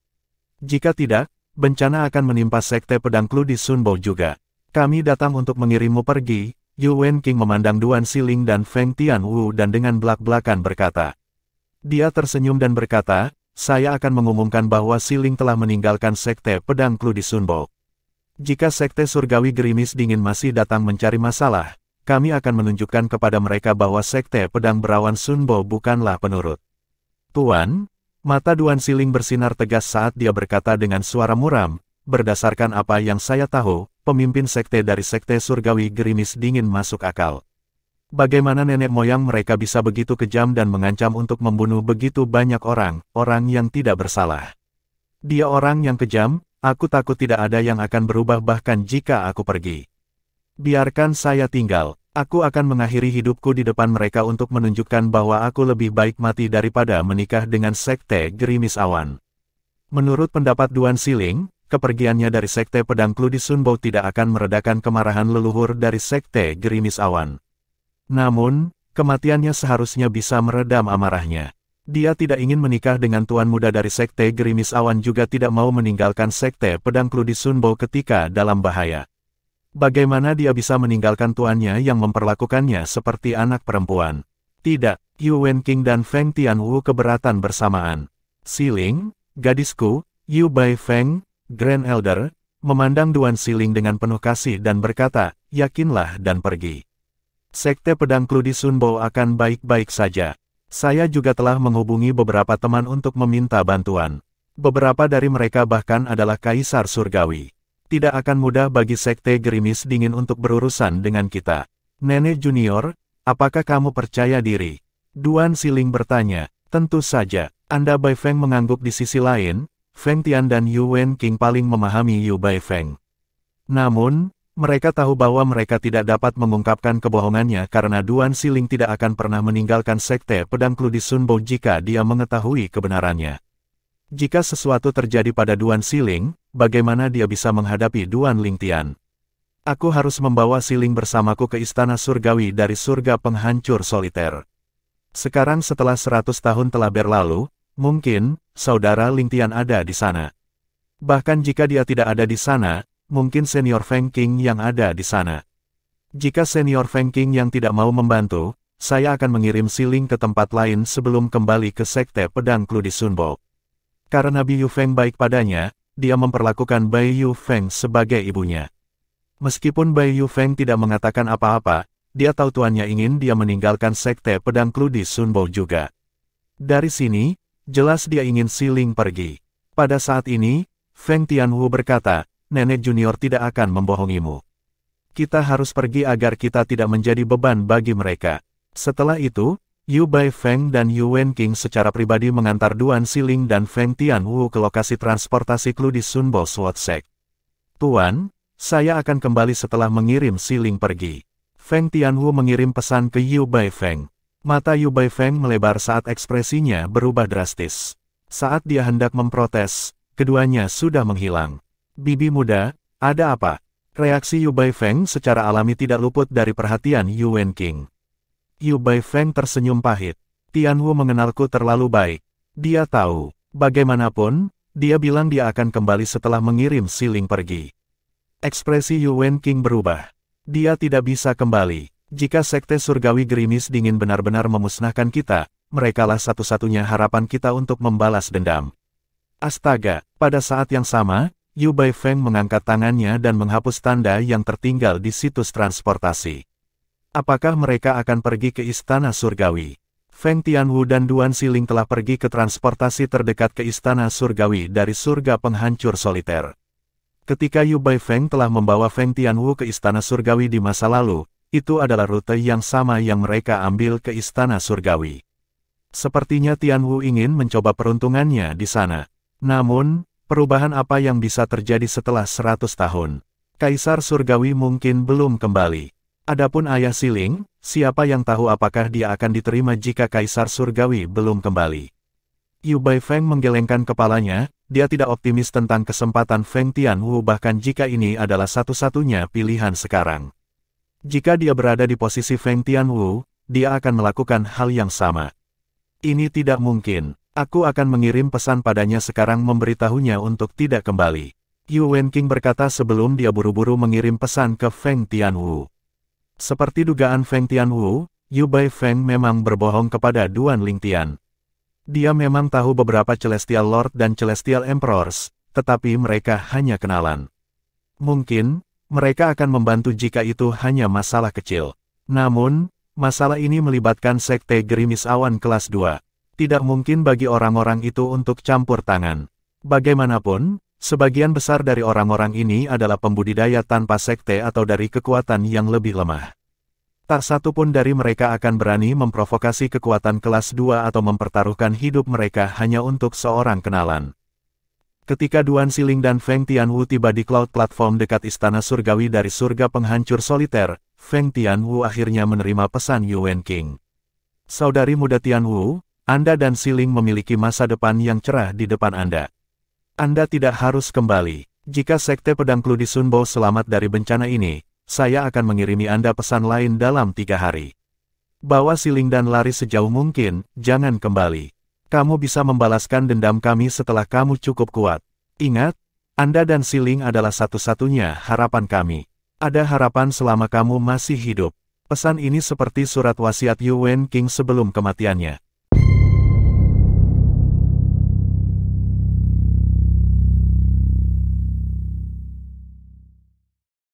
Jika tidak, bencana akan menimpa sekte pedang Kludi Sunbo juga. Kami datang untuk mengirimmu pergi, Yu Wenqing memandang Duan Siling dan Feng Tianwu dan dengan belak-belakan berkata. Dia tersenyum dan berkata, saya akan mengumumkan bahwa Siling telah meninggalkan Sekte Pedang Kludi Sunbo. Jika Sekte Surgawi Gerimis Dingin masih datang mencari masalah, kami akan menunjukkan kepada mereka bahwa Sekte Pedang Berawan Sunbo bukanlah penurut. Tuan, mata Duan Siling bersinar tegas saat dia berkata dengan suara muram, berdasarkan apa yang saya tahu, pemimpin sekte dari Sekte Surgawi Gerimis Dingin masuk akal. Bagaimana nenek moyang mereka bisa begitu kejam dan mengancam untuk membunuh begitu banyak orang yang tidak bersalah. Dia orang yang kejam, aku takut tidak ada yang akan berubah bahkan jika aku pergi. Biarkan saya tinggal, aku akan mengakhiri hidupku di depan mereka untuk menunjukkan bahwa aku lebih baik mati daripada menikah dengan Sekte Gerimis Awan. Menurut pendapat Duan Siling, kepergiannya dari Sekte Pedang Kludi Sunbo tidak akan meredakan kemarahan leluhur dari Sekte Gerimis Awan. Namun, kematiannya seharusnya bisa meredam amarahnya. Dia tidak ingin menikah dengan tuan muda dari Sekte Gerimis Awan juga tidak mau meninggalkan Sekte Pedang Kludi Sunbo ketika dalam bahaya. Bagaimana dia bisa meninggalkan tuannya yang memperlakukannya seperti anak perempuan? Tidak, Yu Wenqing dan Feng Tianwu keberatan bersamaan. Siling, gadisku, Yu Baifeng, Grand Elder, memandang Duan Siling dengan penuh kasih dan berkata, yakinlah dan pergi. Sekte Pedang Kludi Sunbo akan baik-baik saja. Saya juga telah menghubungi beberapa teman untuk meminta bantuan. Beberapa dari mereka bahkan adalah Kaisar Surgawi. Tidak akan mudah bagi Sekte Gerimis Dingin untuk berurusan dengan kita. Nenek Junior, apakah kamu percaya diri? Duan Siling bertanya. Tentu saja, Anda Baifeng mengangguk di sisi lain, Feng Tian dan Yu Wenqing paling memahami Yu Baifeng. Namun, mereka tahu bahwa mereka tidak dapat mengungkapkan kebohongannya karena Duan Siling tidak akan pernah meninggalkan Sekte Pedang Kludi Sunbo jika dia mengetahui kebenarannya. Jika sesuatu terjadi pada Duan Siling, bagaimana dia bisa menghadapi Duan Lingtian? Aku harus membawa Siling bersamaku ke Istana Surgawi dari surga penghancur soliter. Sekarang setelah 100 tahun telah berlalu, mungkin, saudara Lingtian ada di sana. Bahkan jika dia tidak ada di sana, mungkin senior Feng Qing yang ada di sana. Jika senior Feng Qing yang tidak mau membantu, saya akan mengirim Siling ke tempat lain sebelum kembali ke Sekte Pedang Kludi Sunbo. Karena Bi Yu Feng baik padanya, dia memperlakukan Bai Yu Feng sebagai ibunya. Meskipun Bai Yu Feng tidak mengatakan apa-apa, dia tahu tuannya ingin dia meninggalkan Sekte Pedang Kludi Sunbo juga. Dari sini, jelas dia ingin Siling pergi. Pada saat ini, Feng Tianwu berkata, Nenek Junior tidak akan membohongimu. Kita harus pergi agar kita tidak menjadi beban bagi mereka. Setelah itu, Yu Baifeng dan Yu Wenqing secara pribadi mengantar Duan Siling dan Feng Tianwu ke lokasi transportasi Kludi Sunbo Sword Sect. Tuan, saya akan kembali setelah mengirim Siling pergi. Feng Tianwu mengirim pesan ke Yu Baifeng. Mata Yu Baifeng melebar saat ekspresinya berubah drastis. Saat dia hendak memprotes, keduanya sudah menghilang. Bibi muda, ada apa? Reaksi Yu Baifeng secara alami tidak luput dari perhatian Yu Wenqing. Yu Baifeng tersenyum pahit. Tianwu mengenalku terlalu baik. Dia tahu, bagaimanapun, dia bilang dia akan kembali setelah mengirim Siling pergi. Ekspresi Yu Wenqing berubah. Dia tidak bisa kembali. Jika Sekte Surgawi Gerimis Dingin benar-benar memusnahkan kita, merekalah satu-satunya harapan kita untuk membalas dendam. Astaga, pada saat yang sama, Yu Baifeng mengangkat tangannya dan menghapus tanda yang tertinggal di situs transportasi. Apakah mereka akan pergi ke Istana Surgawi? Feng Tianwu dan Duan Siling telah pergi ke transportasi terdekat ke Istana Surgawi dari surga penghancur soliter. Ketika Yu Baifeng telah membawa Feng Tianwu ke Istana Surgawi di masa lalu, itu adalah rute yang sama yang mereka ambil ke Istana Surgawi. Sepertinya Tianwu ingin mencoba peruntungannya di sana. Namun, perubahan apa yang bisa terjadi setelah 100 tahun? Kaisar Surgawi mungkin belum kembali. Adapun ayah Siling, siapa yang tahu apakah dia akan diterima jika Kaisar Surgawi belum kembali? Yu Baifeng menggelengkan kepalanya, dia tidak optimis tentang kesempatan Feng Tianwu bahkan jika ini adalah satu-satunya pilihan sekarang. Jika dia berada di posisi Feng Tianwu, dia akan melakukan hal yang sama. Ini tidak mungkin. Aku akan mengirim pesan padanya sekarang memberitahunya untuk tidak kembali. Yu Wenqing berkata sebelum dia buru-buru mengirim pesan ke Feng Tianwu. Seperti dugaan Feng Tianwu, Yu Baifeng memang berbohong kepada Duan Lingtian. Dia memang tahu beberapa Celestial Lord dan Celestial Emperors, tetapi mereka hanya kenalan. Mungkin, mereka akan membantu jika itu hanya masalah kecil. Namun, masalah ini melibatkan Sekte Gerimis Awan kelas 2. Tidak mungkin bagi orang-orang itu untuk campur tangan. Bagaimanapun, sebagian besar dari orang-orang ini adalah pembudidaya tanpa sekte atau dari kekuatan yang lebih lemah. Tak satu pun dari mereka akan berani memprovokasi kekuatan kelas 2 atau mempertaruhkan hidup mereka hanya untuk seorang kenalan. Ketika Duan Xilin dan Feng Tianwu tiba di Cloud Platform dekat Istana Surgawi dari Surga Penghancur Soliter, Feng Tianwu akhirnya menerima pesan Yuan King. Saudari muda Tianwu, Anda dan Xilin memiliki masa depan yang cerah di depan Anda. Anda tidak harus kembali. Jika Sekte Pedang Kludi Sunbo selamat dari bencana ini, saya akan mengirimi Anda pesan lain dalam 3 hari. Bawa Xilin dan lari sejauh mungkin, jangan kembali. Kamu bisa membalaskan dendam kami setelah kamu cukup kuat. Ingat, Anda dan Xilin adalah satu-satunya harapan kami. Ada harapan selama kamu masih hidup. Pesan ini seperti surat wasiat Yuan King sebelum kematiannya.